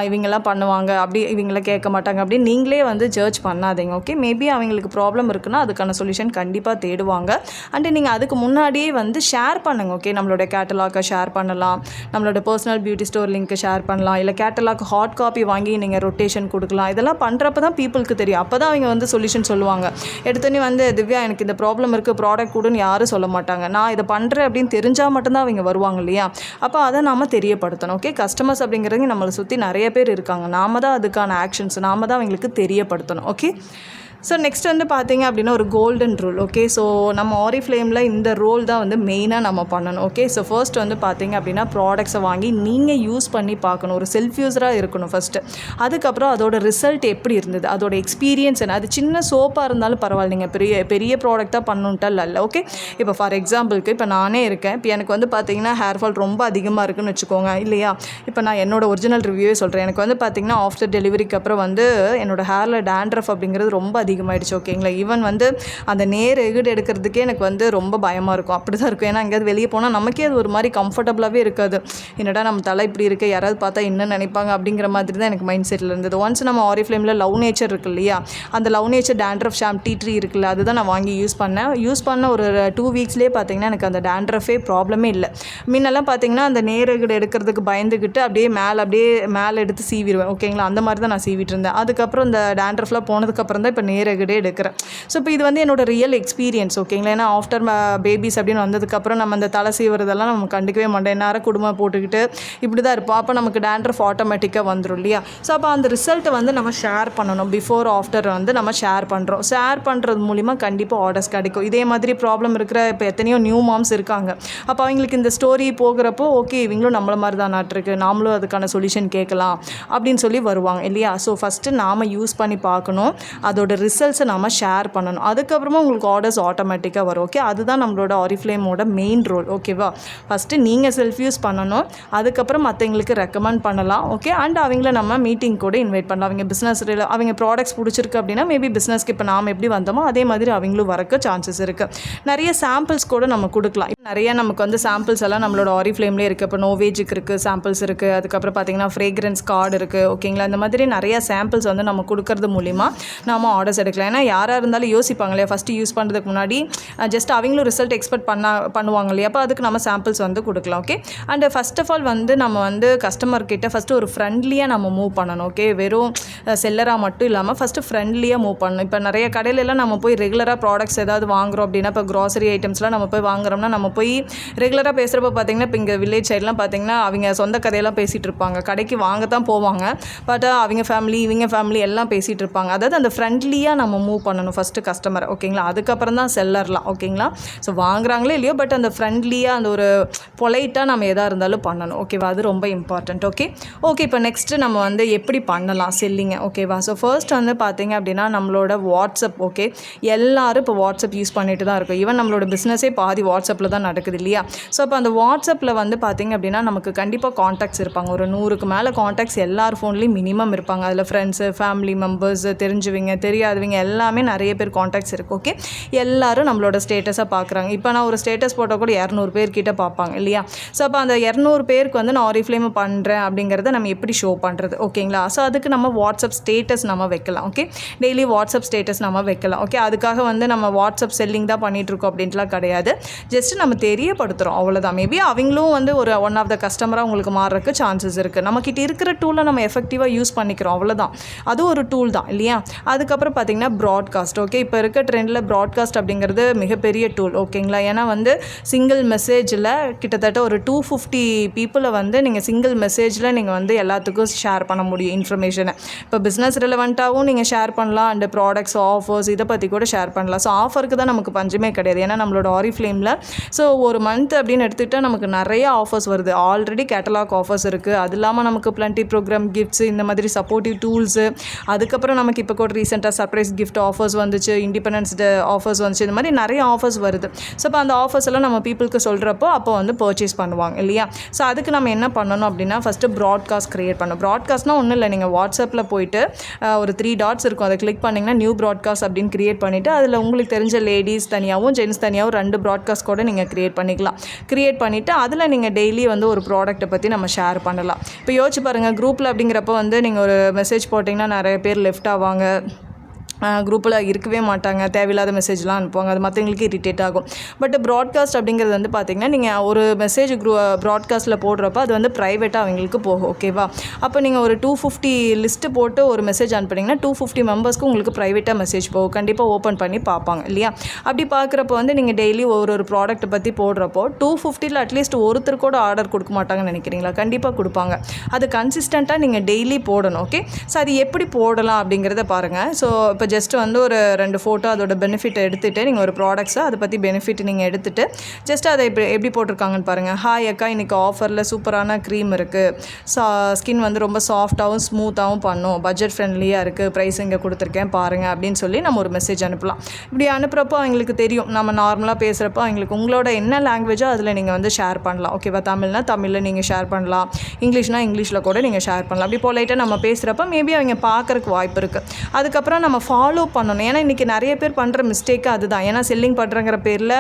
இவங்கெல்லாம் பண்ணுவாங்க, அப்படி இவங்களாம் கேட்க மாட்டாங்க அப்படின்னு நீங்களே வந்து ஜட்ஜ் பண்ணாதீங்க. ஓகே, மேபி அவங்களுக்கு ப்ராப்ளம் இருக்குன்னா அதுக்கான சொல்யூஷன் கண்டிப்பாக தேடுவாங்க. அண்டு நீங்கள் அதுக்கு முன்னாடியே வந்து ஷேர் பண்ணுங்கள். ஓகே, நம்மளோட கேட்டலாக்கை ஷேர் பண்ணலாம், நம்மளோட personal beauty store link share பண்ணலாம், இல்லை கேட்டலாக் ஹாட் காப்பி வாங்கி நீங்கள் ரொட்டேஷன் கொடுக்கலாம். இதெல்லாம் பண்ணுறப்ப தான் பீப்புளுக்கு தெரியும். அப்போ தான் அவங்க வந்து சொல்யூஷன் சொல்லுவாங்க. எடுத்தோன்னே வந்து திவ்யா எனக்கு இந்த ப்ராப்ளம் இருக்குது, ப்ராடக்ட் கூடன்னு யாரும் சொல்ல மாட்டாங்க. நான் இதை பண்ணுறேன் அப்படின்னு தெரிஞ்சால் மட்டும்தான் அவங்க வருவாங்க இல்லையா? அப்போ அதை நாம் தெரியப்படுத்தணும். ஓகே, கஸ்டமர்ஸ் அப்படிங்கிறவங்க நம்மளை சுற்றி நிறைய பேர் இருக்காங்க. நாம தான் அதுக்கான ஆக்ஷன்ஸ் நாம தான் அவங்களுக்கு தெரியப்படுத்தணும். ஓகே, ஸோ நெக்ஸ்ட் வந்து பார்த்தீங்க அப்படின்னா ஒரு கோல்டன் ரூல். ஓகே, ஸோ நம்ம ஆரிஃப்ளேமில் இந்த ரோல் தான் வந்து மெயினாக நம்ம பண்ணணும். ஓகே, ஸோ ஃபர்ஸ்ட் வந்து பார்த்தீங்க அப்படின்னா ப்ராடக்ட்ஸை வாங்கி நீங்கள் யூஸ் பண்ணி பார்க்கணும். ஒரு செல்ஃப் யூஸராக இருக்கணும் ஃபஸ்ட்டு. அதுக்கப்புறம் அதோட ரிசல்ட் எப்படி இருந்தது, அதோட எக்ஸ்பீரியன்ஸ் என்ன. அது சின்ன சோப்பாக இருந்தாலும் பரவாயில்ல, நீங்கள் பெரிய பெரிய ப்ராடக்டாக பண்ணணுன்ட்டா இல்லை. ஓகே, இப்போ ஃபார் எக்ஸாம்பிளுக்கு இப்போ நானே இருக்கேன். இப்போ எனக்கு வந்து பார்த்தீங்கன்னா ஹேர் ஃபால் ரொம்ப அதிகமாக இருக்குன்னு வச்சுக்கோங்க இல்லையா. இப்போ நான் என்னோட ஒரிஜினல் ரிவ்யூவே சொல்கிறேன். எனக்கு வந்து பார்த்தீங்கன்னா ஆஃப்டர் டெலிவரிக்கு அப்புறம் வந்து என்னோடய ஹேரில் டேண்ட்ரஃப் அப்படிங்கிறது ரொம்ப அதிகமாகிடுச்சு. ஓகேங்களா, ஈவன் வந்து அந்த நேர் எகுடு எடுக்கிறதுக்கே எனக்கு வந்து ரொம்ப பயமாக இருக்கும். அப்படி தான் இருக்கும். ஏன்னா எங்கேயாவது வெளியே போனால் நமக்கே அது ஒரு மாதிரி கம்ஃபர்டபுளாகவே இருக்காது. என்னடா நம்ம தலை இப்படி இருக்குது, யாராவது பார்த்தா என்ன நினைப்பாங்க அப்படிங்கிற மாதிரி தான் எனக்கு மைண்ட் செட்டில் இருந்தது. ஒன்ஸ் நம்ம ஆரிஃப்ளேமில் லவ் நேச்சர் இருக்கு இல்லையா, அந்த love nature dandruff shampoo tree இருக்குல்ல, அதுதான் நான் வாங்கி யூஸ் பண்ண ஒரு 2 வீக்ஸ்லேயே பார்த்தீங்கன்னா எனக்கு அந்த டேண்ட்ரஃபே ப்ராப்ளமே இல்லை. முன்னெல்லாம் பார்த்தீங்கன்னா அந்த நேர் எகுடு எடுக்கிறதுக்கு பயந்துக்கிட்டு அப்படியே மேலே எடுத்து சீவிடுவேன். ஓகேங்களா, அந்த மாதிரி தான் நான் சீவிட்டு இருந்தேன். அதுக்கப்புறம் இந்த டேண்ட்ரஃப்லாம் போனதுக்கப்புறம் தான் இப்போ நேர் எகுடே எடுக்கிறேன். ஸோ இப்போ இது வந்து என்னோட ரியல் எக்ஸ்பீரியன்ஸ். ஓகேங்களா, ஏன்னா ஆஃப்டர் பேபிஸ் அப்படின்னு வந்ததுக்கப்புறம் நம்ம அந்த தலை சீவுறதெல்லாம் நம்ம கண்டுக்கவே மாட்டோம். நேரம் குடும்பம் போட்டுக்கிட்டு இப்படி தான் இருப்போம். அப்போ நமக்கு டேண்ட்ரஃப் ஆட்டோமேட்டிக்காக வந்துடும் இல்லையா. ஸோ அப்போ அந்த ரிசல்ட்டை வந்து நம்ம ஷேர் பண்ணணும். பிஃபோர் ஆஃப்டர் வந்து நம்ம ஷேர் பண்ணுறது மூலிமா கண்டிப்பாக ஆர்டர்ஸ் கிடைக்கும். இதே மாதிரி ப்ராப்ளம் இருக்கிற இப்போ எத்தனையோ நியூ மாம்ஸ் இருக்காங்க. அப்போ அவங்களுக்கு இந்த ஸ்டோரி போகிறப்போ ஓகே இவங்களும் நம்மள மாதிரி தான் நாட்டிருக்கு, நாமளும் அதுக்கான சொல்யூஷன் கேட்கலாம் அப்படின்னு சொல்லி வருவாங்க இல்லையா. ஸோ ஃபஸ்ட்டு நாம் யூஸ் பண்ணி பார்க்கணும், அதோட ரிசல்ட்ஸை நம்ம ஷேர் பண்ணணும். அதுக்கப்புறமா உங்களுக்கு ஆர்டர்ஸ் ஆட்டோமேட்டிக்காக வரும். ஓகே, அதுதான் நம்மளோட ஆரிஃப்ளேமோட மெயின் ரோல். ஓகேவா, ஃபஸ்ட்டு நீங்கள் செல்ஃப் யூஸ் பண்ணணும், அதுக்கப்புறம் மற்றவங்களுக்கு ரெக்கமெண்ட் பண்ணலாம். ஓகே, அண்ட் அவங்கள நம்ம மீட்டிங் கூட இன்வைட் பண்ணலாம். அவங்க பிஸ்னஸ் அவங்க ப்ராடக்ட்ஸ் பிடிச்சிருக்கு அப்படின்னா மேபி பிஸ்னஸ்க்கு இப்போ நாம் எப்படி வந்தோமோ அதே மாதிரி அவங்களும் வரக்கு சான்சஸ் இருக்குது. நிறைய சாம்பிள்ஸ் கூட நம்ம கொடுக்கலாம். நிறைய நமக்கு வந்து சாம்பிள்ஸ் எல்லாம் நம்மளோட ஆரிஃப்ளேம்லேயே இருக்குது. இப்போ நோவேஜுக்கு இருக்குது சாம்பிள்ஸ் இருக்குது. அதுக்கப்புறம் பார்த்தீங்கன்னா ஃப்ரேக்ரன்ஸ் கார்டு இருக்குது. ஓகேங்களா, இந்த மாதிரி நிறைய சாம்பிள்ஸ் வந்து நம்ம கொடுக்கறது மூலிமா நம்ம ஆர்டர்ஸ் எடுக்கலாம். ஏன்னா யாராக இருந்தாலும் யோசிப்பாங்க இல்லையா, ஃபஸ்ட்டு யூஸ் பண்ணுறதுக்கு முன்னாடி ஜஸ்ட் அவங்களும் ரிசல்ட் எக்ஸ்பெக்ட் பண்ணுவாங்க இல்லையா. அப்போ அதுக்கு நம்ம சாம்பிள்ஸ் வந்து கொடுக்கலாம். Okay, and first of all வந்து நம்ம வந்து கஸ்டமர்கிட்ட ஃபஸ்ட்டு ஒரு ஃப்ரெண்ட்லியாக நம்ம மூவ் பண்ணணும். ஓகே, வெறும் செல்லராக மட்டும் இல்லாமல் ஃபஸ்ட்டு ஃப்ரெண்ட்லியாக மூவ் பண்ணணும். இப்போ நிறைய கடையிலலாம் நம்ம போய் ரெகுலராக ப்ராடக்ட்ஸ் ஏதாவது வாங்குகிறோம் அப்படின்னா, இப்போ க்ராசரி ஐட்டம்ஸ்லாம் நம்ம போய் வாங்குறோம்னா நம்ம போய் ரெகுலராக பேசுகிறப்ப பார்த்தீங்கன்னா இப்போ இங்கே வில்லேஜ் சைட்லாம் பார்த்தீங்கன்னா அவங்க சொந்த கதையெல்லாம் பேசிகிட்டு இருப்பாங்க. கடைக்கு வாங்க தான் போவாங்க, பட் அவங்க ஃபேமிலி இவங்க ஃபேமிலி எல்லாம் பேசிகிட்டு இருப்பாங்க. அதாவது அந்த ஃப்ரெண்ட்லியாக நம்ம மூவ் பண்ணணும் ஃபஸ்ட்டு கஸ்டமர். ஓகேங்களா, அதுக்கப்புறம் தான் செல்லர்லாம். ஓகேங்களா, ஸோ வாங்குறாங்களே இல்லையோ பட் அந்த ஃப்ரெண்ட்லியாக அந்த ஒரு பொலைட்டாக நம்ம எதாக இருந்தாலும் பண்ணணும். ஓகேவா, அது ரொம்ப இம்பார்ட்டண்ட். ஓகே, இப்போ நெக்ஸ்ட்டு நம்ம வந்து எப்படி பண்ணலாம் செல்லிங்க. ஓகேவா, ஸோ ஃபர்ஸ்ட் வந்து பார்த்தீங்க அப்படின்னா நம்மளோட வாட்ஸ்அப். ஓகே, எல்லோரும் இப்போ வாட்ஸ்அப் யூஸ் பண்ணிட்டு தான் இருக்கும். ஈவன் நம்மளோட பிஸ்னஸே பாதி வாட்ஸ்அப்பில் தான் நடக்குது இல்லையா. ஸோ அப்போ அந்த வாட்ஸ்அப்பில் வந்து பார்த்தீங்க அப்படின்னா நமக்கு கண்டிப்பாக காண்டாக்ட்ஸ் இருப்பாங்க. ஒரு 100க்கு மேலே காண்டாக்ட்ஸ் எல்லார் ஃபோன்லேயும் மினிமம் இருப்பாங்க. அதில் ஃப்ரெண்ட்ஸு, ஃபேமிலி மெம்பர்ஸ், தெரிஞ்சவங்க, தெரியாதவங்க எல்லாமே நிறைய பேர் காண்டாக்ட்ஸ் இருக்குது. ஓகே, எல்லோரும் நம்மளோட ஸ்டேட்டஸாக பார்க்குறாங்க. இப்போ நான் ஒரு ஸ்டேட்டஸ் போட்டால் கூட 200 பேர்கிட்ட பார்ப்பாங்க இல்லையா. ஸோ அப்போ அந்த 200 பேருக்கு வந்து நான் ஆரிஃப்ளேம் பண்ணுறேன் அப்படிங்கிறத நம்ம எப்படி ஷோ பண்ணுறது. ஓகேங்களா, ஸோ அதுக்கு நம்ம வாட்ஸ்அப் ஸ்டேட்டஸ் நம்ம வைக்கலாம். ஓகே, டெய்லி வாட்ஸ்அப் ஸ்டேட்டஸ் நம்ம வைக்கலாம். ஓகே, அதுக்காக வந்து நம்ம வாட்ஸ்அப் செல்லிங் தான் பண்ணிகிட்ருக்கோம் அப்படின்ட்டுலாம் கிடையாது. ஜஸ்ட் நம்ம தெரியப்படுத்துகிறோம் அவ்வளோதான். மேபி அவங்களும் வந்து ஒரு ஒன் ஆஃப் த கஸ்டமராக உங்களுக்கு மாறுறதுக்கு சான்சஸ் இருக்குது. நம்மக்கிட்ட இருக்கிற டூலை நம்ம எஃபெக்டிவாக யூஸ் பண்ணிக்கிறோம், அவ்வளோதான். அது ஒரு டூல் தான் இல்லையா. அதுக்கப்புறம் பார்த்திங்கன்னா ப்ராட்காஸ்ட். ஓகே, இப்போ இருக்க ட்ரெண்டில் ப்ராட்காஸ்ட் அப்படிங்கிறது மிகப்பெரிய டூல். ஓகேங்களா, ஏன்னா வந்து சிங்கிள் மெசேஜில் கிட்டத்தட்ட ஒரு 250 பீப்புளை வந்து நீங்கள் சிங்கிள் மெசேஜில் நீங்கள் வந்து எல்லாத்துக்கும் ஷேர் பண்ண முடியும் இன்ஃபர்மேஷனை. இப்போ பிஸ்னஸ் ரிலவெண்ட்டாகவும் நீங்கள் ஷேர் பண்ணலாம், அண்ட் ப்ராடக்ட்ஸ், ஆஃபர்ஸ் இதை பற்றி கூட ஷேர் பண்ணலாம். ஸோ ஆஃபருக்கு தான் நமக்கு பஞ்சமே கிடையாது. ஏன்னா நம்மளோட ஆரிஃப்ளேமில் ஸோ ஒரு மந்த் அப்படின்னு எடுத்துக்கிட்டால் நமக்கு நிறைய ஆஃபர்ஸ் வருது. ஆல்ரெடி கேட்டலாக் ஆஃபர்ஸ் இருக்குது. அது இல்லாமல் நமக்கு பிளண்டி ப்ரோக்ராம் கிஃப்ட்ஸு, இந்த மாதிரி சப்போர்ட்டிவ் டூல்ஸு, அதுக்கப்புறம் நமக்கு இப்போ கூட ரீசெண்டாக சர்ப்ரைஸ் கிஃப்ட் ஆஃபர்ஸ் வந்துச்சு, இண்டிபெண்டன்ஸ் டே ஆஃபர்ஸ் வந்துச்சு, இந்த மாதிரி நிறைய ஆஃபர்ஸ் வருது. ஸோ இப்போ அந்த ஆஃபர்ஸ் எல்லாம் நம்ம பீப்புளுக்கு சொல்கிறப்போ அப்போ வந்து பர்ச்சேஸ் பண்ணுவாங்க இல்லையா. ஸோ அதுக்கு நம்ம என்ன பண்ணணும் அப்படின்னா ஃபஸ்ட்டு ப்ராட்காஸ்ட் க்ரியேட் பண்ணணும். ப்ராட்காஸ்ட்னால் ஒன்றும் இல்லை, நீங்கள் வாட்ஸ்அப்பில் போயிட்டு ஒரு 3 டாட்ஸ் இருக்கும், அதை கிளிக் பண்ணிங்கன்னா நியூ ப்ராட்காஸ்ட் அப்படின்னு க்ரியேட் பண்ணிவிட்டு அதில் உங்களுக்கு தெரிஞ்ச லேடிஸ் தனியாகவும் ஜென்ஸ் தனியாகவும் 2 ப்ராட்காஸ்ட் கூட நீங்கள் க்ரியேட் பண்ணிக்கலாம். க்ரியேட் பண்ணிவிட்டு அதில் நீங்கள் டெய்லி வந்து ஒரு ப்ராடக்ட்டை பற்றி நம்ம ஷேர் பண்ணலாம். இப்போ யோசிச்சு பாருங்கள், குரூப்பில் அப்படிங்கிறப்ப வந்து நீங்கள் ஒரு மெசேஜ் போட்டிங்கன்னா நிறைய பேர் லெஃப்ட் ஆவாங்க, குரூப்பில் இருக்கவே மாட்டாங்க, தேவையில்லாத மெசேஜ்லாம் அனுப்புவாங்க, அது மற்றவங்களுக்கு இரிட்டேட் ஆகும். பட் ப்ராட்காஸ்ட் அப்படிங்கிறது வந்து பார்த்திங்கன்னா நீங்கள் ஒரு மெசேஜ் ப்ராட்காஸ்ட்டில் போடுறப்ப அது வந்து ப்ரைவேட்டாக அவங்களுக்கு போகும். ஓகேவா, அப்போ நீங்கள் ஒரு 250 லிஸ்ட்டு போட்டு ஒரு மெசேஜ் அனுப்புனீங்கன்னா 250 மெம்பர்ஸ்க்கு உங்களுக்கு ப்ரைவேட்டாக மெசேஜ் போகும். கண்டிப்பாக ஓப்பன் பண்ணி பார்ப்பாங்க இல்லையா. அப்படி பார்க்குறப்போ வந்து நீங்கள் டெய்லி ஒரு ப்ராடக்ட்டை பற்றி போடுறப்போ 250ல் அட்லீஸ்ட் ஒருத்தர் கூட ஆர்டர் கொடுக்க மாட்டாங்கன்னு நினைக்கிறீங்களா? கண்டிப்பாக கொடுப்பாங்க. அது கன்சிஸ்டண்ட்டாக நீங்கள் டெய்லி போடணும். ஓகே, ஸோ அது எப்படி போடலாம் அப்படிங்கிறத பாருங்கள். ஸோ இப்போ ஜஸ்ட் வந்து ஒரு 2 ஃபோட்டோ அதோட பெனிஃபிட் எடுத்துகிட்டு நீங்கள் ஒரு ப்ராடக்ட்ஸை அதை பற்றி பெனிஃபிட் நீங்கள் எடுத்துகிட்டு ஜஸ்ட் அதை எப்படி போட்டிருக்காங்கன்னு பாருங்கள். ஹாய் அக்கா, இன்றைக்கி ஆஃபரில் சூப்பரான க்ரீம் இருக்குது, ஸ்கின் வந்து ரொம்ப சாஃப்டாகவும் ஸ்மூத்தாகவும் பண்ணும், பட்ஜெட் ஃப்ரெண்ட்லியாக இருக்குது, ப்ரைஸ் இங்கே கொடுத்துருக்கேன் பாருங்கள் அப்படின்னு சொல்லி நம்ம ஒரு மெசேஜ் அனுப்பலாம். இப்படி அனுப்புகிறப்போ அவங்களுக்கு தெரியும், நம்ம நார்மலாக பேசுகிறப்போ அவங்களுக்கு உங்களோட என்ன லாங்குவேஜோ அதில் நீங்கள் வந்து ஷேர் பண்ணலாம். ஓகேவா? தமிழ்னா தமிழில் நீங்கள் ஷேர் பண்ணலாம், இங்கிலீஷ்னா இங்கிலீஷில் கூட நீங்கள் ஷேர் பண்ணலாம். அப்படி பொலைட்டாக நம்ம பேசுகிறப்ப மேபி அவங்க பார்க்குறக்கு வாய்ப்பு இருக்குது. அதுக்கப்புறம் நம்ம ஃபாலோ பண்ணணும். ஏன்னா இன்றைக்கி நிறைய பேர் பண்ணுற மிஸ்டேக்கு அதுதான். ஏன்னா செல்லிங் பண்ணுறங்கிற பேரில்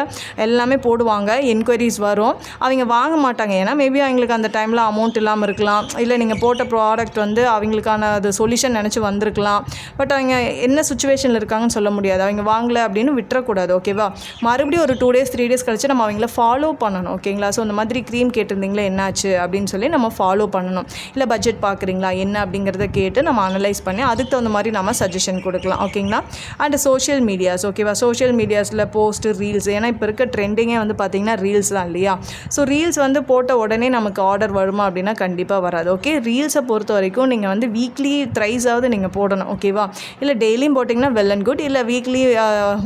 எல்லாமே போடுவாங்க, என்கொயரிஸ் வரும், அவங்க வாங்க மாட்டாங்க. ஏன்னா மேபி அவங்களுக்கு அந்த டைமில் அமௌண்ட் இல்லாமல் இருக்கலாம், இல்லை நீங்கள் போட்ட ப்ராடக்ட் வந்து அவங்களுக்கான அது சொல்யூஷன் நினச்சி வந்திருக்கலாம். பட் அவங்க என்ன சுச்சுவேஷனில் இருக்காங்கன்னு சொல்ல முடியாது. அவங்க வாங்கலை அப்படின்னு விட்டுறக்கூடாது. ஓகேவா? மறுபடியும் ஒரு 2 days 3 days கழிச்சு நம்ம அவங்கள ஃபாலோ பண்ணணும். ஓகேங்களா? ஸோ இந்த மாதிரி க்ரீம் கேட்டிருந்தீங்களா, என்னாச்சு அப்படின்னு சொல்லி நம்ம ஃபாலோ பண்ணணும். இல்லை பட்ஜெட் பார்க்குறீங்களா என்ன அப்படிங்கிறத கேட்டு நம்ம அனலைஸ் பண்ணி அதுக்கு தகுந்த மாதிரி நம்ம சஜஷன் கொடுக்கலாம். ஓகேங்களா? And social medias. ஓகேவா? சோஷியல் மீடியாஸில் போஸ்ட்டு, ரீல்ஸ், ஏன்னா இப்போ இருக்க ட்ரெண்டிங்கே வந்து பார்த்திங்கன்னா ரீல்ஸ் தான் இல்லையா? ஸோ ரீல்ஸ் வந்து போட்ட உடனே நமக்கு ஆர்டர் வருமா அப்படின்னா கண்டிப்பாக வராது. ஓகே, ரீல்ஸை பொறுத்த வரைக்கும் நீங்கள் வந்து வீக்லி த்ரைஸாவது நீங்கள் போடணும். ஓகேவா? இல்லை டெய்லியும் போட்டிங்கன்னா வெல் அண்ட் குட். இல்லை வீக்லி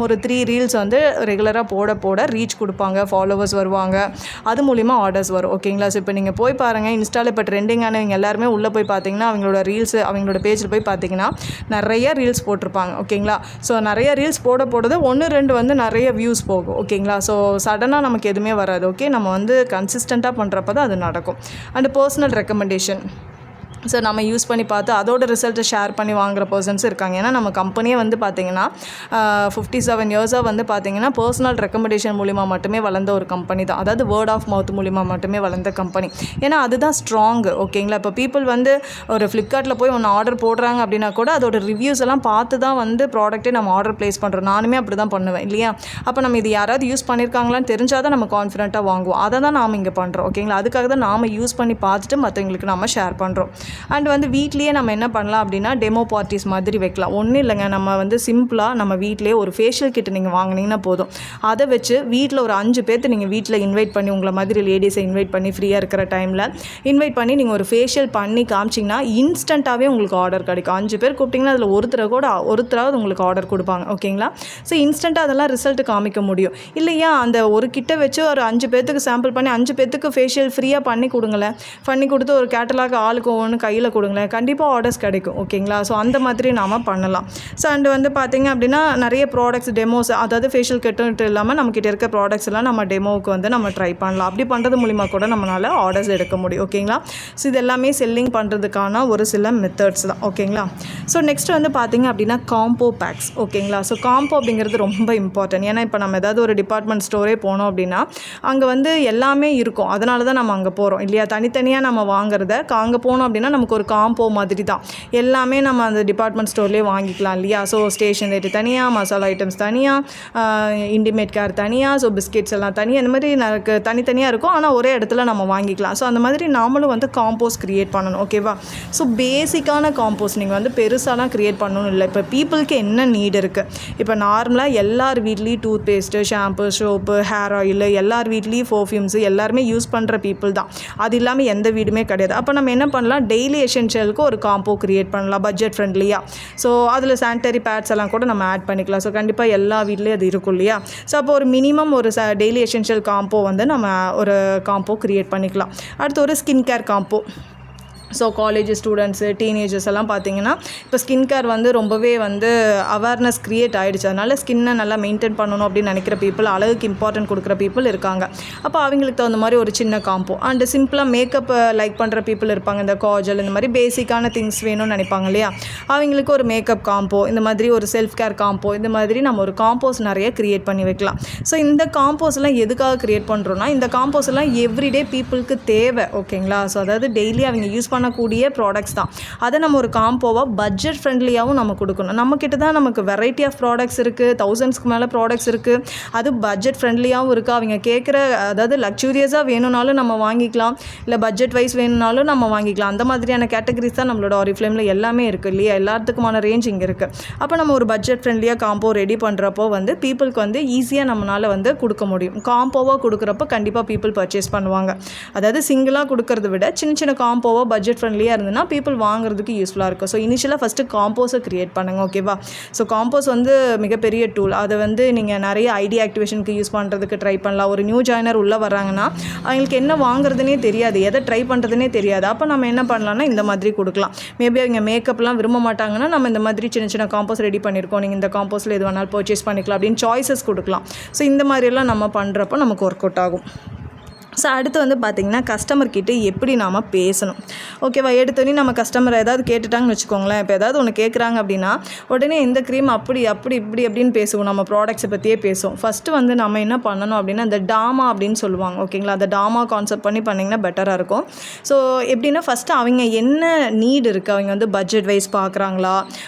ஒரு 3 ரீல்ஸ் வந்து ரெகுலராக போட ரீச் கொடுப்பாங்க, ஃபாலோவர்ஸ் வருவாங்க, அது மூலிமா ஆர்டர்ஸ் வரும். ஓகேங்களா? ஸோ இப்போ நீங்கள் போய் பாருங்கள், இன்ஸ்டாவில் இப்போ ட்ரெண்டிங்கானவங்க எல்லாருமே உள்ளே போய் பார்த்தீங்கன்னா அவங்களோட ரீல்ஸ், அவங்களோட பேஜில் போய் பார்த்தீங்கன்னா நிறைய ரீல்ஸ் போட்டிருப்பாங்க. ஓகேங்களா? ஸோ நிறைய ரீல்ஸ் போடுறது 1-2 வந்து நிறைய வியூஸ் போகும். ஓகேங்களா? ஸோ சடனாக நமக்கு எதுவுமே வராது. ஓகே, நம்ம வந்து கன்சிஸ்டண்ட்டாக பண்ணுறப்ப தான் அது நடக்கும். And personal recommendation. ஸோ நம்ம யூஸ் பண்ணி பார்த்து அதோட ரிசல்ட்டை ஷேர் பண்ணி வாங்குகிற பர்சன்ஸ் இருக்காங்க. ஏன்னா நம்ம கம்பெனியே வந்து பார்த்திங்கன்னா 57 இயர்ஸாக வந்து பார்த்திங்கன்னா பர்சனல் ரெக்கமெண்டேஷன் மூலிமா மட்டுமே வளர்ந்த ஒரு கம்பெனி தான். அதாவது வேர்ட் ஆஃப் மவுத் மூலிமா மட்டுமே வளர்ந்த கம்பெனி. ஏன்னா அதுதான் ஸ்ட்ராங்கு. ஓகேங்களா? இப்போ பீப்புள் வந்து ஒரு ஃப்ளிப்கார்ட்டில் போய் ஒன்று ஆர்டர் போடுறாங்க அப்படின்னா கூட அதோட ரிவ்யூஸ் எல்லாம் பார்த்து தான் வந்து ப்ராடக்ட்டே நம்ம ஆர்டர் ப்ளேஸ் பண்ணுறோம். நானுமே அப்படி தான் பண்ணுவேன் இல்லையா? அப்போ நம்ம இது யாராவது யூஸ் பண்ணியிருக்காங்களான்னு தெரிஞ்சால் தான் நம்ம கான்ஃபிடென்ட்டாக வாங்குவோம். அதை தான் நாம் இங்கே பண்ணுறோம். ஓகேங்களா? அதுக்காக தான் நாம் யூஸ் பண்ணி பார்த்துட்டு மற்றவங்களுக்கு நம்ம ஷேர் பண்ணுறோம். அண்ட் வந்து வீட்லேயே நம்ம என்ன பண்ணலாம் அப்படின்னா டெமோ பார்ட்டிஸ் மாதிரி வைக்கலாம். ஒன்றும் இல்லைங்க, நம்ம வந்து சிம்பிளாக நம்ம வீட்டிலே ஒரு ஃபேஷியல் கிட் நீங்கள் வாங்கினீங்கன்னா போதும். அதை வச்சு வீட்டில் ஒரு 5 பேர்த்து நீங்கள் வீட்டில் இன்வைட் பண்ணி, உங்களை மாதிரி லேடிஸை இன்வைட் பண்ணி ஃப்ரீயாக இருக்கிற டைமில் இன்வைட் பண்ணி நீங்கள் ஒரு ஃபேஷியல் பண்ணி காமிச்சிங்கன்னா இன்ஸ்டண்ட்டாகவே உங்களுக்கு ஆர்டர் கிடைக்கும். 5 பேர் கூப்பிட்டிங்கன்னா அதில் ஒருத்தராவது உங்களுக்கு ஆர்டர் கொடுப்பாங்க. ஓகேங்களா? ஸோ இன்ஸ்டண்ட்டாக அதெல்லாம் ரிசல்ட் காமிக்க முடியும் இல்லையா? அந்த ஒரு கிட்ட வச்சு ஒரு 5 பேர்த்துக்கு சாம்பிள் பண்ணி 5 பேர்த்துக்கு ஃபேஷியல் ஃப்ரீயாக பண்ணி கொடுங்களேன். பண்ணி கொடுத்து ஒரு கேட்டலாக் ஆளுக்கு ஒன்று கையில் கொடுங்களேன், கண்டிப்பாக ஆர்டர்ஸ் கிடைக்கும். ஓகேங்களா? ஸோ அந்த மாதிரி நாம் பண்ணலாம். ஸோ அண்டு வந்து பார்த்திங்க அப்படின்னா நிறைய ப்ராடக்ட்ஸ் டெமோஸ், அதாவது ஃபேஷியல் கிட்டு இல்லாமல் நம்மக்கிட்ட இருக்க ப்ராடக்ட்ஸ் எல்லாம் நம்ம டெமோவுக்கு வந்து நம்ம ட்ரை பண்ணலாம். அப்படி பண்ணுறது மூலிமா கூட நம்மளால் ஆர்டர்ஸ் எடுக்க முடியும். ஓகேங்களா? ஸோ இது எல்லாமே செல்லிங் பண்ணுறதுக்கான ஒரு சில மெத்தட்ஸ் தான். ஓகேங்களா? ஸோ நெக்ஸ்ட் வந்து பார்த்திங்க அப்படின்னா காம்போ பேக்ஸ். ஓகேங்களா? ஸோ காம்போ அப்படிங்கிறது ரொம்ப இம்பார்ட்டன்ட். ஏன்னா இப்போ நம்ம ஏதாவது ஒரு டிபார்ட்மெண்ட் ஸ்டோரே போனோம் அப்படின்னா அங்கே வந்து எல்லாமே இருக்கும். அதனால தான் நம்ம அங்கே போகிறோம் இல்லையா? தனித்தனியாக நம்ம வாங்குறத அங்கே போனோம் அப்படின்னா நமக்கு ஒரு காம்போ மாதிரி தான் எல்லாமே நம்ம அந்த டிபார்ட்மெண்ட் ஸ்டோர்லேயே வாங்கிக்கலாம் இல்லையா? ஸோ ஸ்டேஷனரி தனியாக, மசாலா ஐட்டம்ஸ் தனியாக, இன்டிமேட் கேர் தனியாக, ஸோ பிஸ்கெட்ஸ் எல்லாம் தனியாக, இந்த மாதிரி எனக்கு தனித்தனியாக இருக்கும். ஆனால் ஒரே இடத்துல நம்ம வாங்கிக்கலாம். ஸோ அந்த மாதிரி நாமளும் வந்து காம்போஸ் க்ரியேட் பண்ணணும். ஓகேவா? ஸோ பேசிக்கான காம்போஸ் நீங்கள் வந்து பெருசாலாம் க்ரியேட் பண்ணணும் இல்லை. இப்போ பீப்புளுக்கு என்ன நீட் இருக்குது, இப்போ நார்மலாக எல்லார் வீட்லேயும் tooth paste, shampoo, soap, hair oil, எல்லார் வீட்லேயும் பர்ஃப்யூம்ஸு எல்லாருமே யூஸ் பண்ணுற பீப்புள் தான். அது இல்லாமல் எந்த வீடுமே கிடையாது. அப்போ நம்ம என்ன பண்ணலாம், டெய்லி எசென்ஷியலுக்கு ஒரு காம்போ க்ரியேட் பண்ணலாம் பட்ஜெட் ஃப்ரெண்ட்லியாக. ஸோ அதில் சானிட்டரி பேட்ஸ் எல்லாம் கூட நம்ம ஆட் பண்ணிக்கலாம். ஸோ கண்டிப்பாக எல்லா வீட்லேயும் அது இருக்கும் இல்லையா? ஸோ அப்போ ஒரு மினிமம் ஒரு டெய்லி எசென்ஷியல் காம்போ வந்து நம்ம ஒரு காம்போ க்ரியேட் பண்ணிக்கலாம். அடுத்து ஒரு skin care combo. So college students, teenagers எல்லாம் பார்த்திங்கன்னா இப்போ ஸ்கின் கேர் வந்து ரொம்பவே வந்து அவேர்னஸ் க்ரியேட் ஆகிடுச்சு. அதனால் ஸ்கின்னை நல்லா மெயின்டைன் பண்ணணும் அப்படின்னு நினைக்கிற பீப்புள், அழகுக்கு இம்பார்ட்டன்ட் கொடுக்குற பீப்புள் இருக்காங்க. அப்போ அவங்களுக்கு தகுந்த மாதிரி ஒரு சின்ன காம்போ. அண்டு சிம்பிளாக மேக்கப் லைக் பண்ணுற பீப்புள் இருப்பாங்க. இந்த காஜல், இந்த மாதிரி பேசிக்கான திங்ஸ் வேணும்னு நினைப்பாங்க இல்லையா? அவங்களுக்கு ஒரு மேக்கப் காம்போ, இந்த மாதிரி ஒரு செல்ஃப் கேர் காம்போ, இந்த மாதிரி நம்ம ஒரு காம்போஸ் நிறைய க்ரியேட் பண்ணி வைக்கலாம். ஸோ இந்த காம்போஸ்லாம் எதுக்காக க்ரியேட் பண்ணுறோன்னா, இந்த காம்போஸ் எல்லாம் எவ்ரிடே பீப்புளுக்கு தேவை. ஓகேங்களா? ஸோ அதாவது டெய்லி அவங்க யூஸ் பண்ணக்கூடிய ப்ராடக்ட்ஸ் தான். அதை நம்ம ஒரு காம்போவாக பட்ஜெட் ஃப்ரெண்ட்லியாகவும் நம்ம கொடுக்கணும். நம்மக்கிட்ட தான் நமக்கு வெரைட்டி ஆஃப் ப்ராடக்ட்ஸ் இருக்குது, 1000க்கு மேலே ப்ராடக்ட்ஸ் இருக்குது. அது பட்ஜெட் ஃப்ரெண்ட்லியாகவும் இருக்குது. அவங்க கேட்குற, அதாவது லக்ஸூரியஸாக வேணும்னாலும் நம்ம வாங்கிக்கலாம், இல்லை பட்ஜெட் வைஸ் வேணும்னாலும் நம்ம வாங்கிக்கலாம். அந்த மாதிரியான கேட்டகரிஸ் தான் நம்மளோட ஆரிஃப்ளேமில் எல்லாமே இருக்குது இல்லையா? எல்லாத்துக்குமான ரேஞ்ச் இங்கே இருக்குது. அப்போ நம்ம ஒரு பட்ஜெட் ஃப்ரெண்ட்லியாக காம்போ ரெடி பண்ணுறப்போ வந்து பீப்புளுக்கு வந்து ஈஸியாக நம்மளால் வந்து கொடுக்க முடியும். காம்போவாக கொடுக்குறப்போ கண்டிப்பாக பீப்புள் பர்ச்சேஸ் பண்ணுவாங்க. அதாவது சிங்கிளாக கொடுக்கறத விட சின்ன சின்ன காம்போவாக பட்ஜெட் பட்ஜெட் ஃப்ரெண்ட்லியாக இருந்ததுன்னா பீப்புள் வாங்குறதுக்கு யூஸ்ஃபுல்லாக இருக்கும். ஸோ இனிஷியலாக ஃபஸ்ட்டு காம்போஸை க்ரியேட் பண்ணுங்கள். ஓகேவா? ஸோ காம்போஸ் வந்து மிகப்பெரிய டூல். அதை வந்து நீங்கள் நிறைய ஐடி ஆக்டிவேஷனுக்கு யூஸ் பண்ணுறதுக்கு ட்ரை பண்ணலாம். ஒரு நியூ ஜாயினர் உள்ளே வராங்கன்னா அவங்களுக்கு என்ன வாங்குறதுனே தெரியாது, எதை ட்ரை பண்ணுறதுனே தெரியாது. அப்போ நம்ம என்ன பண்ணலாம்னா இந்த மாதிரி கொடுக்கலாம். மேபி அவங்க மேக்கப்லாம் விரும்ப மாட்டாங்கன்னா நம்ம இந்த மாதிரி சின்ன சின்ன காம்போஸ் ரெடி பண்ணியிருக்கோம், நீங்கள் இந்த காம்போஸில் எது வேணாலும் பர்ச்சேஸ் பண்ணிக்கலாம் அப்படின்னு சாய்ஸஸ் கொடுக்கலாம். ஸோ இந்த மாதிரியெல்லாம் நம்ம பண்ணுறப்போ நமக்கு ஒர்க் அவுட் ஆகும். ஸோ அடுத்து வந்து பார்த்திங்கன்னா கஸ்டமர்கிட்ட எப்படி நாம் பேசணும். ஓகேவா? எடுத்தோடனே நம்ம கஸ்டமர் ஏதாவது கேட்டுட்டாங்கன்னு வச்சுக்கோங்களேன். இப்போ ஏதாவது ஒன்று கேட்குறாங்க அப்படின்னா உடனே இந்த க்ரீம் அப்படி இப்படி அப்படின்னு பேசுவோம். நம்ம ப்ராடக்ட்ஸை பற்றியே பேசுவோம். ஃபஸ்ட்டு வந்து நம்ம என்ன பண்ணணும் அப்படின்னா இந்த டாமா அப்படின்னு சொல்லுவாங்க. ஓகேங்களா? அந்த டாமா கான்செப்ட் பண்ணிங்கன்னா பெட்டராக இருக்கும். ஸோ எப்படின்னா ஃபஸ்ட்டு அவங்க என்ன நீட் இருக்குது, அவங்க வந்து பட்ஜெட் வைஸ் பார்க்குறாங்களா,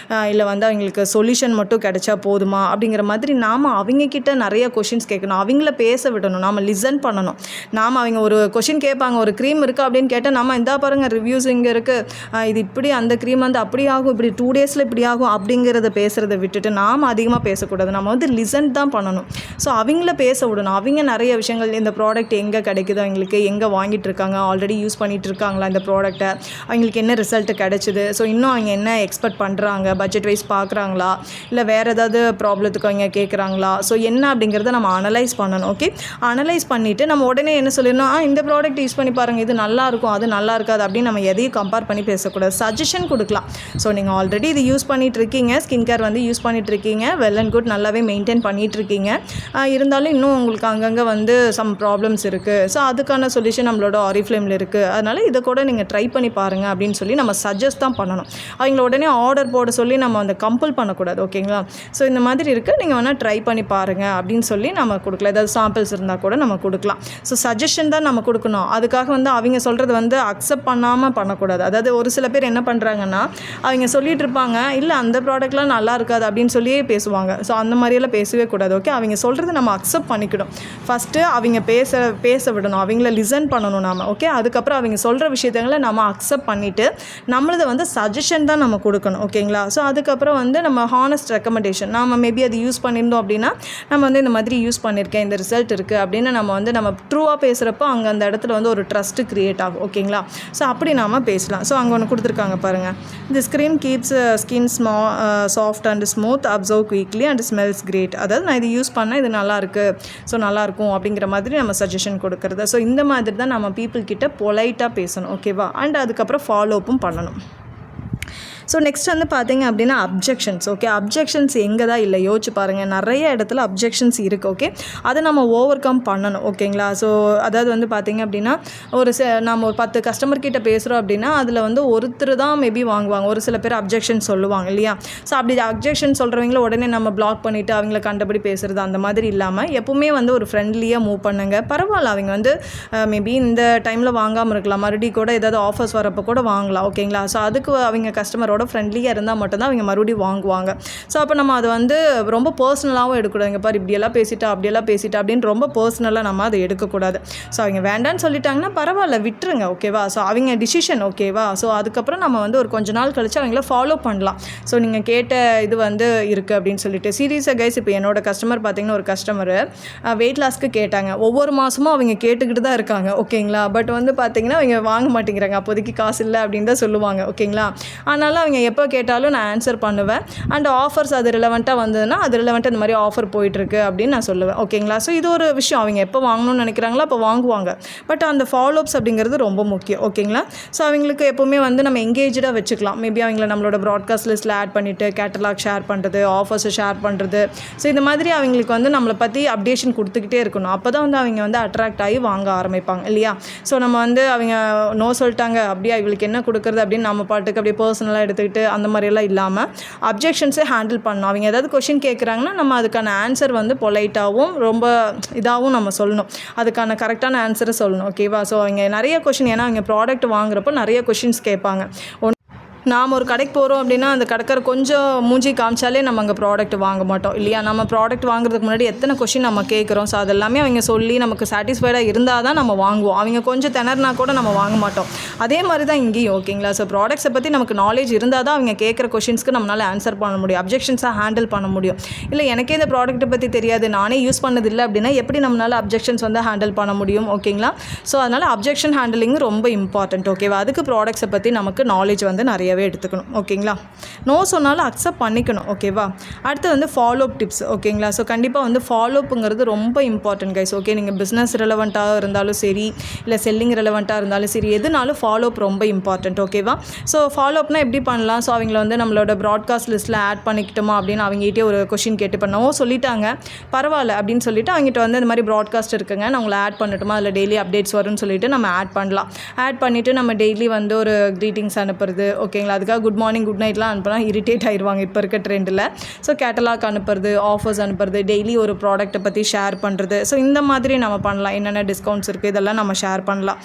இல்லை வந்து அவங்களுக்கு சொல்யூஷன் மட்டும் கிடைச்சா போதுமா அப்படிங்கிற மாதிரி நாம் அவங்கக்கிட்ட நிறைய கொஷின்ஸ் கேட்கணும். அவங்கள பேச விடணும், நாம் லிசன் பண்ணணும். நாம் அவங்க ஒரு கொஷின் கேட்பாங்க, ஒரு க்ரீம் இருக்குது அப்படின்னு கேட்டால் நம்ம இந்தா பாருங்கள் ரிவ்யூஸ் இங்கே இருக்குது, இது இப்படி, அந்த க்ரீம் வந்து அப்படி ஆகும், இப்படி 2 டேஸில் இப்படி ஆகும் அப்படிங்கிறத பேசுகிறத விட்டுட்டு நாம் அதிகமாக பேசக்கூடாது. நம்ம வந்து லிசன் தான் பண்ணணும். ஸோ அவங்கள பேச விடணும். அவங்க நிறைய விஷயங்கள், இந்த ப்ராடக்ட் எங்கே கிடைக்குது, அவங்களுக்கு எங்கே வாங்கிட்டு இருக்காங்க, ஆல்ரெடி யூஸ் பண்ணிகிட்டு இருக்காங்களா இந்த ப்ராடக்ட்டை, அவங்களுக்கு என்ன ரிசல்ட் கிடைச்சிது, ஸோ இன்னும் அவங்க என்ன எக்ஸ்பெக்ட் பண்ணுறாங்க, பட்ஜெட் வைஸ் பார்க்குறாங்களா, இல்லை வேறு ஏதாவது ப்ராப்ளத்துக்கு அவங்க கேட்குறாங்களா, ஸோ என்ன அப்படிங்கிறத நம்ம அனலைஸ் பண்ணணும். ஓகே? அனலைஸ் பண்ணிவிட்டு நம்ம உடனே என்ன சொல்லிடணும், இந்த ப்ராடக்ட் யூஸ் பண்ணி பாருங்கள், இது நல்லா இருக்கும், அது நல்லா இருக்காது அப்படின்னு நம்ம எதையும் கம்பேர் பண்ணி பேசக்கூடாது. சஜஷன் கொடுக்கலாம். ஸோ நீங்கள் ஆல்ரெடி இது யூஸ் பண்ணிகிட்டு இருக்கீங்க, ஸ்கின் கேர் வந்து யூஸ் பண்ணிகிட்டு இருக்கீங்க, வெல் அண்ட் குட், நல்லாவே மெயின்டைன் பண்ணிகிட்டு இருக்கீங்க, இருந்தாலும் இன்னும் உங்களுக்கு அங்கங்கே வந்து சம் ப்ராப்ளம்ஸ் இருக்குது. ஸோ அதுக்கான சொல்யூஷன் நம்மளோட ஆரிஃப்ளேமில் இருக்குது, அதனால் இதை கூட நீங்கள் ட்ரை பண்ணி பாருங்கள் அப்படின்னு சொல்லி நம்ம சஜஸ்ட் தான் பண்ணணும். அவங்கள உடனே ஆர்டர் போட சொல்லி நம்ம அந்த கம்பல் பண்ணக்கூடாது. ஓகேங்களா? ஸோ இந்த மாதிரி இருக்குது, நீங்கள் வேணால் ட்ரை பண்ணி பாருங்கள் அப்படின்னு சொல்லி நம்ம கொடுக்கலாம். ஏதாவது சாம்பிள்ஸ் இருந்தால் கூட நம்ம கொடுக்கலாம். ஸோ சஜஷன் தான் நம்ம கொடுக்கணும். அதுக்காக வந்து அவங்க சொல்கிறது வந்து அக்செப்ட் பண்ணாமல் பண்ணக்கூடாது. அதாவது ஒரு சில பேர் என்ன பண்ணுறாங்கன்னா அவங்க சொல்லிகிட்டு இருப்பாங்க, இல்லை அந்த ப்ராடக்ட்லாம் நல்லா இருக்காது அப்படின்னு சொல்லியே பேசுவாங்க. ஸோ அந்த மாதிரியெல்லாம் பேசவே கூடாது. ஓகே? அவங்க சொல்கிறத நம்ம அக்செப்ட் பண்ணிக்கணும். ஃபஸ்ட்டு அவங்க பேச விடணும், அவங்கள லிசன் பண்ணணும் நாம். ஓகே? அதுக்கப்புறம் அவங்க சொல்கிற விஷயங்களை நம்ம அக்செப்ட் பண்ணிவிட்டு நம்மளதை வந்து சஜஷன் தான் நம்ம கொடுக்கணும். ஓகேங்களா? ஸோ அதுக்கப்புறம் வந்து நம்ம ஹானஸ்ட் ரெக்கமெண்டேஷன், நம்ம மேபி அது யூஸ் பண்ணியிருந்தோம் அப்படின்னா நம்ம வந்து இந்த மாதிரி யூஸ் பண்ணியிருக்கேன், இந்த ரிசல்ட் இருக்குது அப்படின்னு நம்ம வந்து நம்ம ட்ரூவாக பேசுகிறப்போ அங்கே அந்த இடத்துல வந்து ஒரு ட்ரஸ்ட்டு க்ரியேட் ஆகும். ஓகேங்களா? ஸோ அப்படி நாம் பேசலாம். ஸோ அங்கே ஒன்று கொடுத்துருக்காங்க பாருங்கள், the cream keeps skin soft and smooth, absorb quickly and smells great. அதாவது நான் இது யூஸ் பண்ணால் இது நல்லாயிருக்கு, ஸோ நல்லாயிருக்கும் அப்படிங்கிற மாதிரி நம்ம சஜஷன் கொடுக்குறது. ஸோ இந்த மாதிரி தான் நம்ம பீப்புள்கிட்ட பொலைட்டாக பேசணும். ஓகேவா? அண்ட் அதுக்கப்புறம் ஃபாலோஅப்பும் பண்ணணும். ஸோ நெக்ஸ்ட் வந்து பார்த்திங்க அப்படின்னா அப்ஜெக்ஷன்ஸ். ஓகே? அப்ஜெக்ஷன்ஸ் எங்கே தான் இல்லை, யோசிச்சு பாருங்கள், நிறைய இடத்துல அப்ஜெக்ஷன்ஸ் இருக்குது. ஓகே? அதை நம்ம ஓவர் கம் பண்ணணும். ஓகேங்களா? ஸோ அதாவது வந்து பார்த்திங்க அப்படின்னா நம்ம ஒரு 10 கஸ்டமர்கிட்ட பேசுகிறோம் அப்படின்னா அதில் வந்து ஒருத்தர் தான் மேபி வாங்குவாங்க, ஒரு சில பேர் அப்ஜெக்ஷன் சொல்லுவாங்க இல்லையா? ஸோ அப்படி அப்ஜெக்ஷன் சொல்கிறவங்கள உடனே நம்ம பிளாக் பண்ணிவிட்டு அவங்கள கண்டபடி பேசுகிறது அந்த மாதிரி இல்லாமல் எப்பவுமே வந்து ஒரு ஃப்ரெண்ட்லியாக மூவ் பண்ணுங்கள். பரவாயில்ல, அவங்க வந்து மேபி இந்த டைமில் வாங்காமல் இருக்கலாம், மறுபடியும் கூட ஏதாவது ஆஃபர்ஸ் வரப்போ கூட வாங்கலாம். ஓகேங்களா? ஸோ அதுக்கு அவங்க கஸ்டமரோட ஃப்ரெண்ட்லியாக இருந்தால் மட்டும்தான் அவங்க மறுபடியும் வாங்குவாங்க. ஸோ அப்போ நம்ம அதை வந்து ரொம்ப பர்சனலாகவும் எடுக்கக்கூடாது. இங்கே பாரு இப்படியெல்லாம் பேசிட்டா அப்படியெல்லாம் பேசிட்டா அப்படின்னு ரொம்ப பர்சனலாக நம்ம அதை எடுக்கக்கூடாது. ஸோ அவங்க வேண்டான்னு சொல்லிட்டாங்கன்னா பரவாயில்ல, விட்டுருங்க. ஓகேவா? ஸோ அவங்க டிசிஷன். ஓகேவா? ஸோ அதுக்கப்புறம் நம்ம வந்து ஒரு கொஞ்ச நாள் கழிச்சு அவங்கள ஃபாலோ பண்ணலாம். ஸோ நீங்கள் கேட்ட இது வந்து இருக்குது அப்படின்னு சொல்லிட்டு சீரியஸாக கைஸ். இப்போ என்னோட கஸ்டமர் பார்த்திங்கன்னா, ஒரு கஸ்டமர் வெயிட் லாஸ்க்கு கேட்டாங்க. ஒவ்வொரு மாதமும் அவங்க கேட்டுக்கிட்டு தான் இருக்காங்க. ஓகேங்களா? பட் வந்து பார்த்திங்கன்னா அவங்க வாங்க மாட்டேங்கிறாங்க, அப்போதைக்கு காசு இல்லை அப்படின்னு தான் சொல்லுவாங்க. ஓகேங்களா? அதனால் அவங்க எப்போ கேட்டாலும் நான் ஆன்சர் பண்ணுவேன். அண்ட் ஆஃபர்ஸ் அது ரிலவெண்ட்டாக வந்ததுன்னா அது ரிலவெண்ட்டாக இந்த மாதிரி ஆஃபர் போயிட்டுருக்கு அப்படின்னு நான் சொல்லுவேன். ஓகேங்களா? ஸோ இது ஒரு விஷயம், அவங்க எப்போ வாங்கணும்னு நினைக்கிறாங்களோ அப்போ வாங்குவாங்க. பட் அந்த ஃபாலோஅப்ஸ் அப்படிங்கிறது ரொம்ப முக்கியம். ஓகேங்களா? ஸோ அவங்களுக்கு எப்போவுமே வந்து நம்ம எங்கேஜாக வச்சுக்கலாம். மேபி அவங்கள நம்மளோட ப்ராட்காஸ்ட் லிஸ்ட்டில் ஆட் பண்ணிவிட்டு கேட்டலாக் ஷேர் பண்ணுறது, ஆஃபர்ஸை ஷேர் பண்ணுறது, ஸோ இந்த மாதிரி அவங்களுக்கு வந்து நம்மளை பற்றி அப்டேஷன் கொடுத்துக்கிட்டே இருக்கணும். அப்போ தான் வந்து அவங்க வந்து அட்ராக்ட் ஆகி வாங்க ஆரம்பிப்பாங்க இல்லையா? ஸோ நம்ம வந்து அவங்க நோ சொல்லிட்டாங்க அப்படியே இவங்களுக்கு என்ன கொடுக்குறது அப்படின்னு நம்ம பாட்டுக்கு அப்படியே பர்சனலாக எடுத்துக்கிட்டு அந்த மாதிரியெல்லாம் இல்லாமல் அப்ஜெக்ஷன்ஸை ஹேண்டில் பண்ணணும். அவங்க ஏதாவது கொஷின் கேட்குறாங்கன்னா நம்ம அதுக்கான ஆன்சர் வந்து பொலைட்டாகவும் ரொம்ப இதாகவும் நம்ம சொல்லணும், அதுக்கான கரெக்டான ஆன்சரை சொல்லணும். ஓகேவா? ஸோ அவங்க நிறைய கொஷின், ஏன்னா அவங்க ப்ராடக்ட் வாங்குறப்போ நிறைய கொஷின்ஸ் கேட்பாங்க. நாம் ஒரு கடைக்கு போகிறோம் அப்படின்னா அந்த கடைக்கார கொஞ்சம் மூஞ்சி காமிச்சாலே நம்ம அங்கே ப்ராடக்ட் வாங்க மாட்டோம் இல்லையா? நம்ம ப்ராடக்ட் வாங்குறதுக்கு முன்னாடி எத்தனை கொஷின் நம்ம கேட்குறோம். ஸோ அதெல்லாமே அவங்க சொல்லி நமக்கு சாட்டிஸ்ஃபைடாக இருந்தால் தான் நம்ம வாங்குவோம். அவங்க கொஞ்சம் திணறினா கூட நம்ம வாங்க மாட்டோம். அதே மாதிரி தான் இங்கேயும் ஓகேங்களா. ஸோ ப்ராடக்ட்ஸை பற்றி நமக்கு நாலேஜ் இருந்தால் தான் அவங்க கேட்குற கொஷின்ஸ்க்கு நம்மளால் ஆன்சர் பண்ண முடியும், அப்ஜெக்ஷன்ஸாக ஹேண்டில் பண்ண முடியும். இல்லை எனக்கே இந்த ப்ராடக்ட்டை பற்றி தெரியாது, நானே யூஸ் பண்ணதில்லை அப்படின்னா எப்படி நம்மளால் அப்ஜெக்ஷன்ஸ் வந்து ஹேண்டில் பண்ண முடியும் ஓகேங்களா. ஸோ அதனால் அப்ஜெக்ஷன் ஹேண்டிலிங் ரொம்ப இம்பார்ட்டண்ட் ஓகேவா. அதுக்கு ப்ராடக்ட்ஸை பற்றி நமக்கு நாலேஜ் வந்து நிறையவே எடுத்துக்கணும் ஓகேங்களா. நோ சொன்னாலும் அக்செப்ட் பண்ணிக்கணும் ஓகேவா. அடுத்து வந்து ஃபாலோ அப் டிப்ஸ் ஓகேங்களா. ஸோ கண்டிப்பாக வந்து ஃபாலோ அப்புங்கிறது ரொம்ப இம்பார்ட்டன்ட் கைஸ். ஓகே, நீங்கள் பிஸ்னஸ் ரிலவெண்ட்டாக இருந்தாலும் சரி, இல்லை செல்லிங் ரிலவெண்ட்டாக இருந்தாலும் சரி, எதுனாலும் ஃபாலோ அப் ரொம்ப இம்பார்ட்டன்ட் ஓகேவா. ஸோ ஃபாலோ அப்னா எப்படி பண்ணலாம். ஸோ அவங்கள வந்து நம்மளோட ப்ராட்காஸ்ட் லிஸ்ட்டில் ஆட் பண்ணிக்கிட்டோமா அப்படின்னு அவங்ககிட்டே ஒரு கொஷின் கேட்டு பண்ணவும் சொல்லிட்டாங்க, பரவாயில்ல அப்படின்னு சொல்லிட்டு அவங்ககிட்ட வந்து இந்த மாதிரி ப்ராட்காஸ்ட் இருக்குங்க, நான் உங்களை ஆட் பண்ணட்டுமா, அதில் டெய்லி அப்டேட்ஸ் வரும்னு சொல்லிட்டு நம்ம ஆட் பண்ணலாம். ஆட் பண்ணிவிட்டு நம்ம டெய்லி வந்து ஒரு க்ரீட்டிங்ஸ் அனுப்புறது ஓகேங்களா. அதுக்காக குட் மார்னிங் குட் நைட்லாம் அனுப்புனா இரிட்டேட் ஆயிடுவாங்க இப்போ இருக்க ட்ரெண்டில். ஸோ கேட்டலாக் அனுப்புறது, ஆஃபர்ஸ் அனுப்புறது, டெய்லி ஒரு ப்ராடக்ட்டை பற்றி ஷேர் பண்ணுறது. ஸோ இந்த மாதிரி நம்ம பண்ணலாம். என்னென்ன டிஸ்கவுண்ட்ஸ் இருக்குது இதெல்லாம் நம்ம ஷேர் பண்ணலாம்.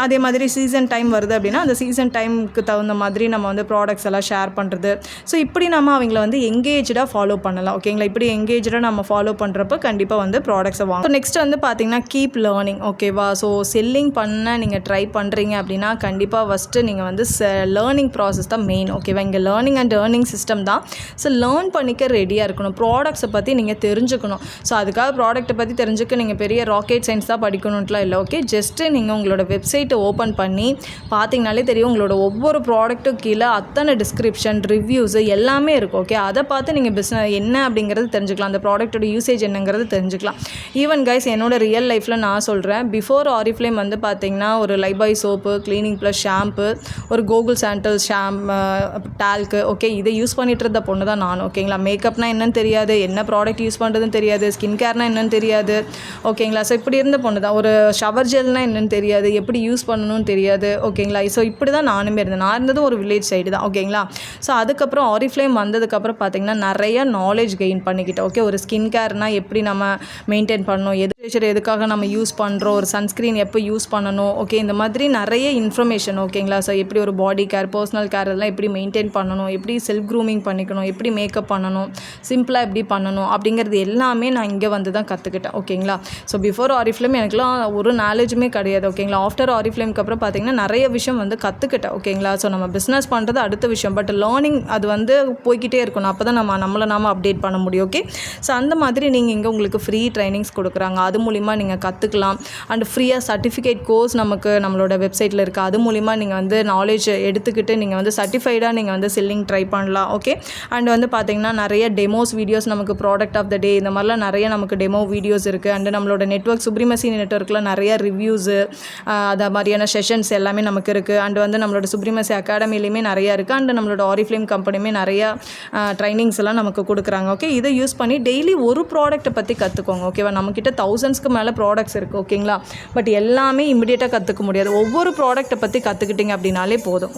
அதே மாதிரி சீசன் டைம் வருது அப்படின்னா அந்த சீசன் டைமுக்கு தகுந்த மாதிரி நம்ம வந்து ப்ராடக்ட்ஸ் எல்லாம் ஷேர் பண்ணுறது. ஸோ இப்படி நம்ம அவங்கள வந்து எங்கேஜாக ஃபாலோ பண்ணலாம் ஓகேங்களா. இப்படி எங்கேஜாக நம்ம ஃபாலோ பண்ணுறப்ப கண்டிப்பாக வந்து ப்ராடக்ட்ஸை வாங்க. ஸோ நெக்ஸ்ட் வந்து பார்த்திங்கன்னா கீப் லேர்னிங் ஓகேவா. ஸோ செல்லிங் பண்ண நீங்கள் ட்ரை பண்ணுறீங்க அப்படின்னா கண்டிப்பாக ஃபஸ்ட்டு நீங்கள் வந்து லேர்னிங் ப்ராசஸ் தான் மெயின் ஓகேவா. இங்கே லேர்னிங் அண்ட் ஏர்னிங் சிஸ்டம் தான். ஸோ லேர்ன் பண்ணிக்க ரெடியாக இருக்கணும். ப்ராடக்ட்ஸை பற்றி நீங்கள் தெரிஞ்சுக்கணும். ஸோ அதுக்காக ப்ராடக்ட்டை பற்றி தெரிஞ்சுக்க நீங்கள் பெரிய ராக்கெட் சயின்ஸ் தான் படிக்கணும்ட்டுலாம் இல்லை ஓகே. ஜஸ்ட்டு நீங்கள் உங்களோட வெப்சைட்டை ஓப்பன் பண்ணி பார்த்தீங்கனாலே தெரியும், உங்களோட ஒவ்வொரு ப்ராடக்ட்டும் கீழே அத்தனை டிஸ்கிரிப்ஷன், ரிவ்யூஸு எல்லாமே இருக்கும் ஓகே. அதை பார்த்து நீங்கள் பிஸ்னஸ் என்ன அப்படிங்கிறது தெரிஞ்சுக்கலாம், அந்த ப்ராடக்ட்டோட யூசேஜ் என்னங்கிறது தெரிஞ்சுக்கலாம். ஈவன் கைஸ் என்னோட ரியல் லைஃப்பில் நான் சொல்கிறேன், பிஃபோர் ஆரிஃப்ளேம் வந்து பார்த்திங்கன்னா ஒரு Lifebuoy soap, cleaning plus shampoo, ஒரு கோகுல் சாண்டல் டால்க்கு ஓகே, இதை யூஸ் பண்ணிட்டு இருந்த பொண்ணு தான் நான் ஓகேங்களா. மேக்கப்னா என்னன்னு தெரியாது, என்ன ப்ராடக்ட் யூஸ் பண்ணுறதுன்னு தெரியாது, ஸ்கின் கேர்னால் என்னன்னு தெரியாது ஓகேங்களா. ஸோ இப்படி இருந்த பொண்ணு தான். ஒரு ஷவர் ஜெல்னால் என்னன்னு தெரியாது, எப்படி யூஸ் பண்ணணும்னு தெரியாது ஓகேங்களா. ஸோ இப்படி தான் நானுமே இருந்தேன். நான் இருந்ததும் ஒரு வில்லேஜ் சைடு தான் ஓகேங்களா. ஸோ அதுக்கப்புறம் ஆரிஃப்ளேம் வந்ததுக்கப்புறம் பார்த்திங்கன்னா நிறைய நாலேஜ் கெயின் பண்ணிக்கிட்டேன் ஓகே. ஒரு ஸ்கின் கேர்னால் எப்படி நம்ம மெயின்டைன் பண்ணணும், எதுக்காக நம்ம யூஸ் பண்ணுறோம், ஒரு சன்ஸ்க்ரீன் எப்போ யூஸ் பண்ணணும் ஓகே, இந்த மாதிரி நிறைய இன்ஃபர்மேஷன் ஓகேங்களா. ஸோ எப்படி ஒரு பாடி கேர், பர்சனல் கேர் இதெல்லாம் எப்படி மெயின்டைன் பண்ணணும், எப்படி செல்ஃப் க்ரூமிங் பண்ணிக்கணும், எப்படி மேக்கப் பண்ணணும், சிம்பிளாக எப்படி பண்ணணும் அப்படிங்கிறது எல்லாமே நான் இங்கே வந்து தான் கற்றுக்கிட்டேன் ஓகேங்களா. ஸோ பிஃபோர் ஆரிஃப்ளேம் எனக்குலாம் ஒரு நாலேஜுமே கிடையாது ஓகேங்களா. ஆஃப்டர் ஆரிஃப்ளேம்க்கு அப்புறம் பார்த்திங்கன்னா நிறைய விஷயம் வந்து கற்றுக்கிட்டேன் ஓகேங்களா. ஸோ நம்ம பிஸ்னஸ் பண்ணுறது அடுத்த விஷயம், பட் லேர்னிங் அது வந்து போய்கிட்டே இருக்கணும். அப்போ தான் நம்மளை அப்டேட் பண்ண முடியும் ஓகே. ஸோ அந்த மாதிரி நீங்கள் இங்கே உங்களுக்கு ஃப்ரீ ட்ரைனிங்ஸ் கொடுக்குறாங்க, அது மூலிமா நீங்கள் கற்றுக்கலாம். அண்ட் ஃப்ரீயாக சர்டிஃபிகேட் கோர்ஸ் நமக்கு நம்மளோட வெப்சைட்டில் இருக்குது, அது மூலிமா நீங்கள் வந்து நாலேஜ் எடுத்துக்கிட்டு நீங்கள் வந்து சர்டிஃபைடாக நீங்கள் வந்து செல்லிங் ட்ரை பண்ணலாம் ஓகே. அண்ட் வந்து பார்த்திங்கன்னா நிறைய டெமோஸ் வீடியோஸ், நமக்கு ப்ராடக்ட் ஆஃப் த டே இந்த மாதிரிலாம் நிறைய நமக்கு டெமோ வீடியோஸ் இருக்குது. அண்டு நம்மளோட நெட்வொர்க் சுப்ரீமசி நெட்வொர்க்கில் நிறைய ரிவ்யூஸு அது மாதிரியான செஷன்ஸ் எல்லாமே நமக்கு இருக்குது. அண்டு வந்து நம்மளோட சுப்ரீமசி அகாடமிலையுமே நிறையா இருக்குது. அண்டு நம்மளோட ஆரிஃப்ளேம் கம்பெனியுமே நிறையா ட்ரைனிங்ஸ் எல்லாம் நமக்கு கொடுக்குறாங்க ஓகே. இதை யூஸ் பண்ணி டெய்லி ஒரு ப்ராடக்ட்டை பற்றி கற்றுக்கோங்க ஓகேவா. நம்மக்கிட்ட தௌசண்ட்ஸ்க்கு மேலே ப்ராடக்ட்ஸ் இருக்குது ஓகேங்களா. பட் எல்லாமே இமிடியேட்டாக கற்றுக்க முடியாது. ஒவ்வொரு ப்ராடக்ட்டை பற்றி கற்றுக்கிட்டிங்க அப்படின்னாலே போதும்.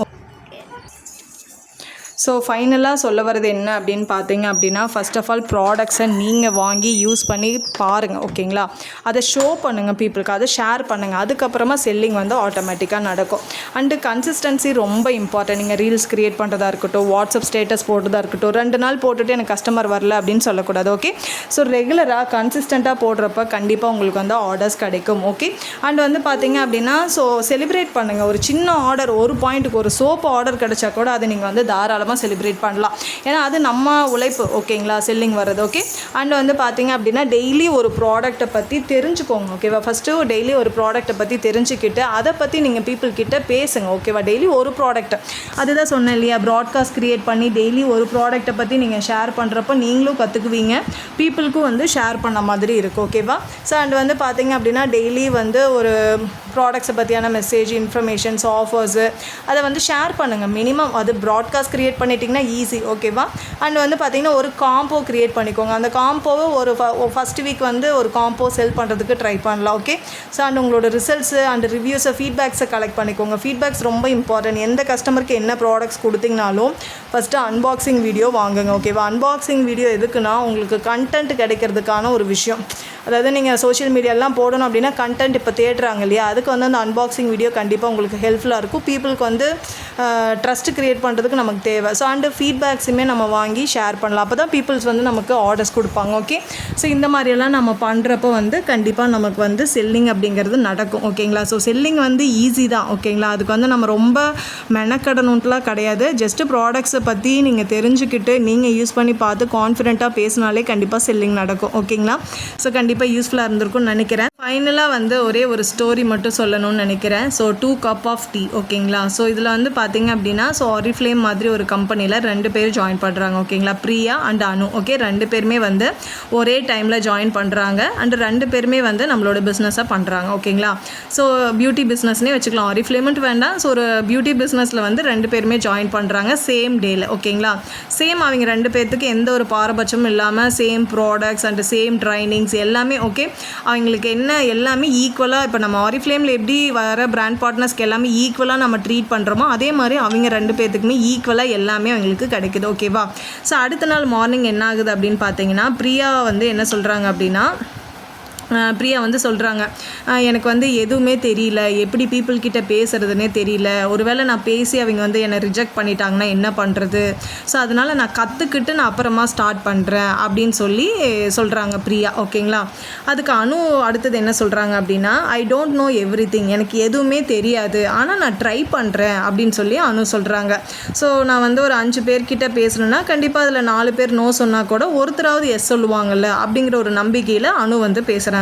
ஸோ ஃபைனலாக சொல்ல வர்றது என்ன அப்படின்னு பார்த்தீங்க அப்படின்னா, ஃபர்ஸ்ட் ஆஃப் ஆல் ப்ராடக்ட்ஸை நீங்கள் வாங்கி யூஸ் பண்ணி பாருங்கள் ஓகேங்களா. அதை ஷோ பண்ணுங்கள் பீப்புளுக்கு, அதை ஷேர் பண்ணுங்கள். அதுக்கப்புறமா செல்லிங் வந்து ஆட்டோமேட்டிக்காக நடக்கும். அண்டு கன்சிஸ்டன்சி ரொம்ப இம்பார்ட்டன்ட். நீங்கள் ரீல்ஸ் க்ரியேட் பண்ணுறதா இருக்கட்டும், வாட்ஸ்அப் ஸ்டேட்டஸ் போடுறதா இருக்கட்டும், 2 நாள் போட்டுட்டு எனக்கு கஸ்டமர் வரல அப்படின்னு சொல்லக்கூடாது ஓகே. ஸோ ரெகுலராக கன்சிஸ்டண்ட்டாக போடுறப்ப கண்டிப்பாக உங்களுக்கு வந்து ஆர்டர்ஸ் கிடைக்கும் ஓகே. அண்ட் வந்து பார்த்தீங்க அப்படின்னா ஸோ செலிப்ரேட் பண்ணுங்கள். ஒரு சின்ன ஆர்டர், ஒரு பாயிண்ட்டுக்கு ஒரு சோப்பு ஆர்டர் கிடைச்சா கூட அதை நீங்கள் வந்து தாராளமாக செலிப்ரேட் பண்ணலாம். ஏன்னா அது நம்ம உழைப்பு ஓகேங்களா, செல்லிங் வர்றது ஓகே. அண்ட் வந்து பார்த்தீங்க அப்படின்னா டெய்லி ஒரு ப்ராடக்ட்டை பற்றி தெரிஞ்சுக்கோங்க ஓகேவா. ஃபஸ்ட்டு டெய்லி ஒரு ப்ராடக்ட்டை பற்றி தெரிஞ்சுக்கிட்டு அதை பற்றி நீங்கள் பீப்புள் கிட்ட பேசுங்க ஓகேவா. டெய்லி ஒரு ப்ராடக்ட், அதுதான் சொன்னேன் இல்லையா, ப்ராட்காஸ்ட் க்ரியேட் பண்ணி டெய்லி ஒரு ப்ராடக்ட்டை பற்றி நீங்கள் ஷேர் பண்ணுறப்போ நீங்களும் கற்றுக்குவீங்க, பீப்புளுக்கும் வந்து ஷேர் பண்ண மாதிரி இருக்கும் ஓகேவா. ஸோ அண்ட் வந்து பார்த்தீங்க அப்படின்னா டெய்லி வந்து ஒரு ப்ராடக்ட்ஸை பற்றியான மெசேஜ், இன்ஃபர்மேஷன்ஸ், ஆஃபர்ஸு அதை வந்து ஷேர் பண்ணுங்கள். மினிமம் அது ப்ராட்காஸ்ட் க்ரியேட் பண்ணிட்டிங்கன்னா ஈஸி ஓகேவா. அண்ட் வந்து பார்த்திங்கன்னா ஒரு காம்போ க்ரியேட் பண்ணிக்கோங்க. அந்த காம்போவை ஒரு ஃபஸ்ட் வீக் வந்து ஒரு காம்போ செல் பண்ணுறதுக்கு ட்ரை பண்ணலாம் ஓகே. ஸோ அண்ட் உங்களோட ரிசல்ட்ஸு அண்ட் ரிவ்யூஸை, ஃபீட்பேக்ஸை கலெக்ட் பண்ணிக்கோங்க. ஃபீட்பேக்ஸ் ரொம்ப இம்பார்ட்டன்ட். எந்த கஸ்டமருக்கு என்ன ப்ராடக்ட்ஸ் கொடுத்திங்கனாலும் ஃபஸ்ட்டு அன்பாக்சிங் வீடியோ வாங்குங்க ஓகேவா. அன்பாக்சிங் வீடியோ எதுக்குன்னா உங்களுக்கு கண்டென்ட் கிடைக்கிறதுக்கான ஒரு விஷயம். அதாவது நீங்கள் சோஷியல் மீடியாலாம் போடணும் அப்படின்னா கண்டென்ட் இப்போ தேடுறாங்க இல்லையா, அதுக்கு வந்து அந்த அன்பாக்சிங் வீடியோ கண்டிப்பாக உங்களுக்கு ஹெல்ப்ஃபுல்லாக இருக்கும். பீப்புளுக்கு வந்து ட்ரஸ்ட்டு க்ரியேட் பண்ணுறதுக்கு நமக்கு தேவை. ஸோ அண்டு ஃபீட்பேக்ஸுமே நம்ம வாங்கி ஷேர் பண்ணலாம். அப்போ தான் பீப்புள்ஸ் வந்து நமக்கு ஆர்டர்ஸ் கொடுப்பாங்க. ஓகே, ஸோ இந்த மாதிரியெல்லாம் நம்ம பண்ணுறப்போ வந்து கண்டிப்பாக நமக்கு வந்து செல்லிங் அப்படிங்கிறது நடக்கும். ஓகேங்களா, ஸோ செல்லிங் வந்து ஈஸி தான். ஓகேங்களா, அதுக்கு வந்து நம்ம ரொம்ப மெனக்கடணுன்ட்டுலாம் கிடையாது. ஜஸ்ட்டு ப்ராடக்ட்ஸை பற்றி நீங்கள் தெரிஞ்சுக்கிட்டு நீங்கள் யூஸ் பண்ணி பார்த்து கான்ஃபிடென்ட்டாக பேசினாலே கண்டிப்பாக செல்லிங் நடக்கும். ஓகேங்களா, ஸோ கண்டிப்பாக யூஸ்ஃபுல்லாக இருந்திருக்கும்னு நினைக்கிறேன். ஃபைனலாக வந்து ஒரே ஒரு ஸ்டோரி மட்டும் சொல்லணும்னு நினைக்கிறேன். So 2 cup of tea. ஓகேங்களா, ஸோ இதில் வந்து பார்த்தீங்க அப்படின்னா ஸோ ஆரிஃப்ளேம் மாதிரி ஒரு கம்பெனியில் 2 பேர் ஜாயின் பண்ணுறாங்க. ஓகேங்களா, பிரியா அண்ட் அனு. ஓகே, 2 பேருமே வந்து ஒரே டைமில் ஜாயின் பண்ணுறாங்க அண்ட் 2 பேருமே வந்து நம்மளோட பிஸ்னஸாக பண்ணுறாங்க. ஓகேங்களா, ஸோ பியூட்டி பிஸ்னஸ்னே வச்சுக்கலாம், ஆரிஃப்ளேமெண்ட் வேண்டாம். ஸோ ஒரு பியூட்டி பிஸ்னஸில் வந்து 2 பேருமே ஜாயின் பண்ணுறாங்க சேம் டேயில். ஓகேங்களா, சேம் அவங்க 2 பேர்த்துக்கு எந்த ஒரு பாரபட்சமும் இல்லாமல் same products and same trainings எல்லாமே. ஓகே, அவங்களுக்கு என்ன எல்லாமே ஈக்குவலாக, இப்போ நம்ம ஆரிஃப்ளேமில் எப்படி வர பிராண்ட் பார்ட்னர்ஸ்க்கு எல்லாமே ஈக்குவலாக நம்ம ட்ரீட் பண்ணுறோமோ அதே மாதிரி அவங்க 2 பேர்த்துக்குமே ஈக்குவலாக எல்லாமே அவங்களுக்கு கிடைக்குது. ஓகேவா, ஸோ அடுத்த நாள் மார்னிங் என்ன ஆகுது அப்படின்னு பார்த்தீங்கன்னா பிரியா வந்து என்ன சொல்கிறாங்க அப்படின்னா பிரியா வந்து சொல்கிறாங்க, எனக்கு வந்து எதுவுமே தெரியல, எப்படி பீப்புள்கிட்ட பேசுகிறதுனே தெரியல, ஒருவேளை நான் பேசி அவங்க வந்து என்னை ரிஜெக்ட் பண்ணிட்டாங்கன்னா என்ன பண்ணுறது, ஸோ அதனால் நான் கற்றுக்கிட்டு நான் அப்புறமா ஸ்டார்ட் பண்ணுறேன் அப்படின்னு சொல்லி சொல்கிறாங்க பிரியா. ஓகேங்களா, அதுக்கு அனு அடுத்தது என்ன சொல்கிறாங்க அப்படின்னா I don't know every thing, எனக்கு எதுவுமே தெரியாது, ஆனால் நான் ட்ரை பண்ணுறேன் அப்படின்னு சொல்லி அனு சொல்கிறாங்க. ஸோ நான் வந்து ஒரு 5 பேர்கிட்ட பேசணுன்னா கண்டிப்பாக அதில் 4 பேர் நோ சொன்னால் கூட ஒருத்தராவது எஸ் சொல்லுவாங்கள்ல அப்படிங்கிற ஒரு நம்பிக்கையில் அனு வந்து பேசுகிறாங்க.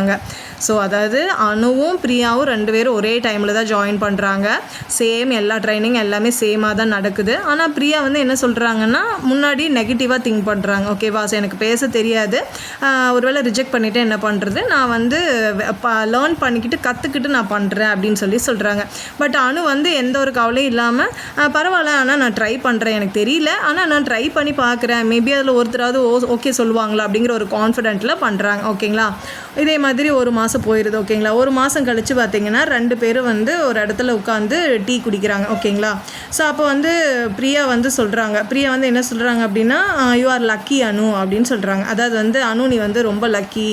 ஸோ அதாவது அனுவும் பிரியாவும் 2 பேரும் ஒரே டைமில் தான் ஜாயின் பண்ணுறாங்க. சேம் எல்லா ட்ரைனிங் எல்லாமே சேமாக தான் நடக்குது. ஆனால் பிரியா வந்து என்ன சொல்கிறாங்கன்னா முன்னாடி நெகட்டிவாக திங்க் பண்ணுறாங்க. ஓகேவா, ஸோ எனக்கு பேச தெரியாது, ஒருவேளை ரிஜெக்ட் பண்ணிவிட்டு என்ன பண்ணுறது, நான் வந்து லேர்ன் பண்ணிக்கிட்டு கற்றுக்கிட்டு நான் பண்ணுறேன் அப்படின்னு சொல்லி சொல்கிறாங்க. பட் அனு வந்து எந்த ஒரு கவலையும் இல்லாமல் பரவாயில்ல, ஆனால் நான் ட்ரை பண்ணுறேன், எனக்கு தெரியல, ஆனால் நான் ட்ரை பண்ணி பார்க்குறேன், மேபி அதில் ஒருத்தராவது ஓகே சொல்லுவாங்களா அப்படிங்கிற ஒரு கான்ஃபிடென்ட்டில் பண்ணுறாங்க. ஓகேங்களா, இதே மாதிரி ஒரு மாதம் போயிடுது. ஓகேங்களா, ஒரு மாதம் கழித்து பார்த்தீங்கன்னா 2 பேரும் வந்து ஒரு இடத்துல உட்காந்து டீ குடிக்கிறாங்க. ஓகேங்களா, ஸோ அப்போ வந்து பிரியா வந்து சொல்கிறாங்க, பிரியா வந்து என்ன சொல்கிறாங்க அப்படின்னா யூ ஆர் லக்கி அனு அப்படின்னு சொல்கிறாங்க. அதாவது வந்து அனு நீ வந்து ரொம்ப லக்கி,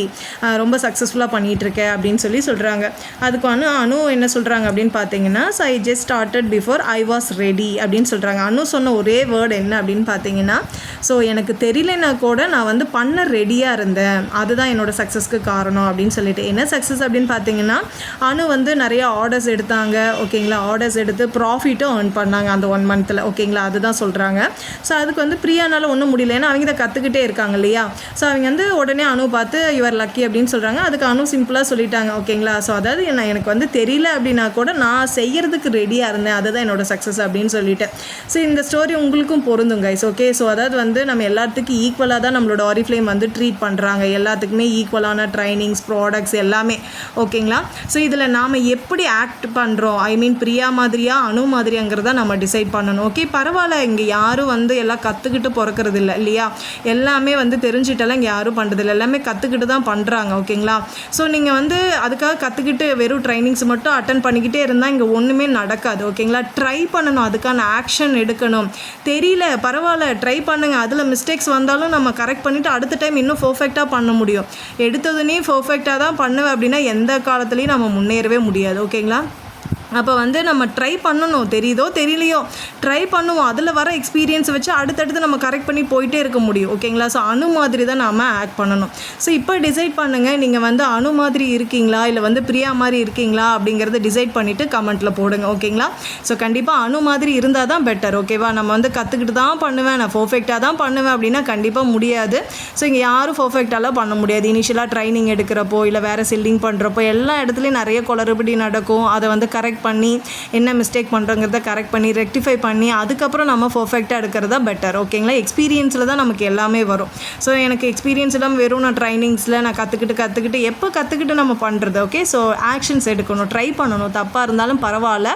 ரொம்ப சக்ஸஸ்ஃபுல்லாக பண்ணிகிட்ருக்க அப்படின்னு சொல்லி சொல்கிறாங்க. அதுக்கு அனு என்ன சொல்கிறாங்க அப்படின்னு பார்த்தீங்கன்னா so I just started before I was ready அப்படின்னு சொல்கிறாங்க. அனு சொன்ன ஒரே வேர்டு என்ன அப்படின்னு பார்த்தீங்கன்னா ஸோ எனக்கு தெரியலனா கூட நான் வந்து பண்ண ரெடியாக இருந்தேன், அதுதான் என்னோட சக்ஸஸ்க்கு காரணம் அப்படின்னு சொல்லிட்டு. என்ன சக்ஸஸ் அப்படின்னு பார்த்தீங்கன்னா அனு வந்து நிறைய ஆர்டர்ஸ் எடுத்தாங்க. ஓகேங்களா, ஆர்டர்ஸ் எடுத்து ப்ராஃபிட்டும் ஏர்ன் பண்ணாங்க அந்த 1 மந்த்தில். ஓகேங்களா, அதுதான் சொல்கிறாங்க. ஸோ அதுக்கு வந்து பிரியானால ஒன்றும் முடியல, ஏன்னா அவங்க இதை கற்றுக்கிட்டே இருக்காங்க இல்லையா. ஸோ அவங்க வந்து உடனே அனு பார்த்து யுவர் லக்கி அப்படின்னு சொல்கிறாங்க. அதுக்கு அனு சிம்பிளாக சொல்லிட்டாங்க. ஓகேங்களா, ஸோ அதாவது எனக்கு வந்து தெரியல அப்படின்னா கூட நான் செய்கிறதுக்கு ரெடியாக இருந்தேன், அதுதான் என்னோட சக்ஸஸ் அப்படின்னு சொல்லிட்டு. ஸோ இந்த ஸ்டோரி உங்களுக்கும் பொருந்தும் கைஸ். ஓகே, ஸோ அதாவது வந்து நம்ம எல்லாத்துக்கும் ஈக்குவலாக தான் நம்மளோட ஆரிஃப்ளேம் வந்து ட்ரீட் பண்ணுறாங்க, எல்லாத்துக்குமே ஈக்குவலான ட்ரைனிங்ஸ் ப்ராடக்ட்ஸ் எல்லாமே. ஓகேங்களா, ஸோ இதில் நாம் எப்படி ஆக்ட் பண்ணுறோம், ஐ மீன் பிரியா மாதிரியா அனு மாதிரியாங்கிறத நம்ம டிசைட் பண்ணணும். ஓகே, பரவாயில்ல, இங்கே யாரும் வந்து எல்லாம் கற்றுக்கிட்டு பிறக்கிறது இல்லை இல்லையா, எல்லாமே வந்து தெரிஞ்சிட்டெல்லாம் இங்கே யாரும் பண்ணுறதில்ல, எல்லாமே கற்றுக்கிட்டு தான் பண்ணுறாங்க. ஓகேங்களா, ஸோ நீங்கள் வந்து அதுக்காக கற்றுக்கிட்டு வெறும் ட்ரைனிங்ஸ் மட்டும் அட்டன் பண்ணிக்கிட்டே இருந்தால் இங்கே ஒன்றுமே நடக்காது. ஓகேங்களா, ட்ரை பண்ணணும், அதுக்கான ஆக்ஷன் எடுக்கணும். தெரியல பரவாயில்ல, ட்ரை பண்ணுங்கள், அதில் மிஸ்டேக்ஸ் வந்தாலும் நம்ம கரெக்ட் பண்ணிவிட்டு அடுத்த டைம் இன்னும் பர்ஃபெக்டாக பண்ண முடியும். எடுத்ததுனே பர்ஃபெக்டாக தான் பண்ணுவேன் அப்படின்னா எந்த காலத்துலேயும் நம்ம முன்னேறவே முடியாது. ஓகேங்களா, அப்போ வந்து நம்ம ட்ரை பண்ணணும், தெரியுதோ தெரியலையோ ட்ரை பண்ணுவோம், அதில் வர எக்ஸ்பீரியன்ஸ் வச்சு அடுத்தடுத்து நம்ம கரெக்ட் பண்ணி போயிட்டே இருக்க முடியும். ஓகேங்களா, ஸோ அனு மாதிரி தான் நாம் ஆக்ட் பண்ணணும். ஸோ இப்போ டிசைட் பண்ணுங்கள், நீங்கள் வந்து அனு மாதிரி இருக்கீங்களா இல்லை வந்து பிரியா மாதிரி இருக்கீங்களா அப்படிங்கிறத டிசைட் பண்ணிவிட்டு கமெண்ட்டில் போடுங்க. ஓகேங்களா, ஸோ கண்டிப்பாக அனு மாதிரி இருந்தால் தான் பெட்டர். ஓகேவா, நம்ம வந்து கற்றுக்கிட்டு தான் பண்ணுவேன், நான் பர்ஃபெக்டாக தான் பண்ணுவேன் அப்படின்னா கண்டிப்பாக முடியாது. ஸோ இங்கே யாரும் பர்ஃபெக்டாலாம் பண்ண முடியாது. இனிஷியலாக ட்ரைனிங் எடுக்கிறப்போ இல்லை வேறு செல்லிங் பண்ணுறப்போ எல்லா இடத்துலையும் நிறைய குளறுபடி நடக்கும். அதை வந்து கரெக்ட் பண்ணி என்ன மிஸ்டேக் பண்ணுறோங்கிறத கரெக்ட் பண்ணி ரெக்டிஃபை பண்ணி அதுக்கப்புறம் நம்ம பர்ஃபெக்டாக எடுக்கிறதா பெட்டர். ஓகேங்களா, எக்ஸ்பீரியன்ஸில் தான் நமக்கு எல்லாமே வரும். ஸோ எனக்கு எக்ஸ்பீரியன்ஸ் இல்லாமல் வெறும் நான் ட்ரைனிங்ஸில் நான் கற்றுக்கிட்டு எப்போ கற்றுக்கிட்டு நம்ம பண்ணுறது. ஓகே, ஸோ ஆக்ஷன்ஸ் எடுக்கணும், ட்ரை பண்ணணும், தப்பாக இருந்தாலும் பரவாயில்ல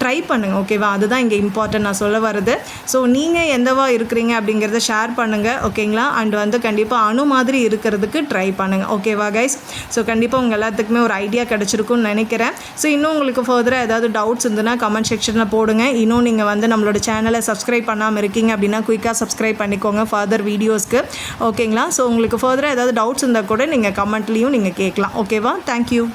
ட்ரை பண்ணுங்கள். ஓகேவா, அதுதான் இங்கே இம்பார்ட்டன்ட் நான் சொல்ல வருது. ஸோ நீங்கள் எந்தவா இருக்கிறீங்க அப்படிங்கிறத ஷேர் பண்ணுங்கள். ஓகேங்களா, அண்ட் வந்து கண்டிப்பாக அனு மாதிரி இருக்கிறதுக்கு ட்ரை பண்ணுங்கள். ஓகேவா கைஸ், ஸோ கண்டிப்பாக உங்கள் எல்லாத்துக்குமே ஒரு ஐடியா கிடச்சிருக்குன்னு நினைக்கிறேன். ஸோ இன்னும் உங்களுக்கு ஃபர்தராக ஏதாவது டவுட்ஸ் இருந்ததுன்னா கமெண்ட் செக்ஷனில் போடுங்க. இன்னும் நீங்கள் வந்து நம்மளோட சேனலை சப்ஸ்கிரைப் பண்ணாமல் இருக்கீங்க அப்படின்னா குயிக்காக சப்ஸ்கிரைப் பண்ணிக்கோங்க ஃபர்தர் வீடியோஸ்க்கு. ஓகேங்களா? ஸோ உங்களுக்கு ஃபர்தராக ஏதாவது டவுட்ஸ் இருந்தால் கூட நீங்கள் கமெண்ட்லேயும் நீங்கள் கேட்கலாம். ஓகேவா? தேங்க்யூ.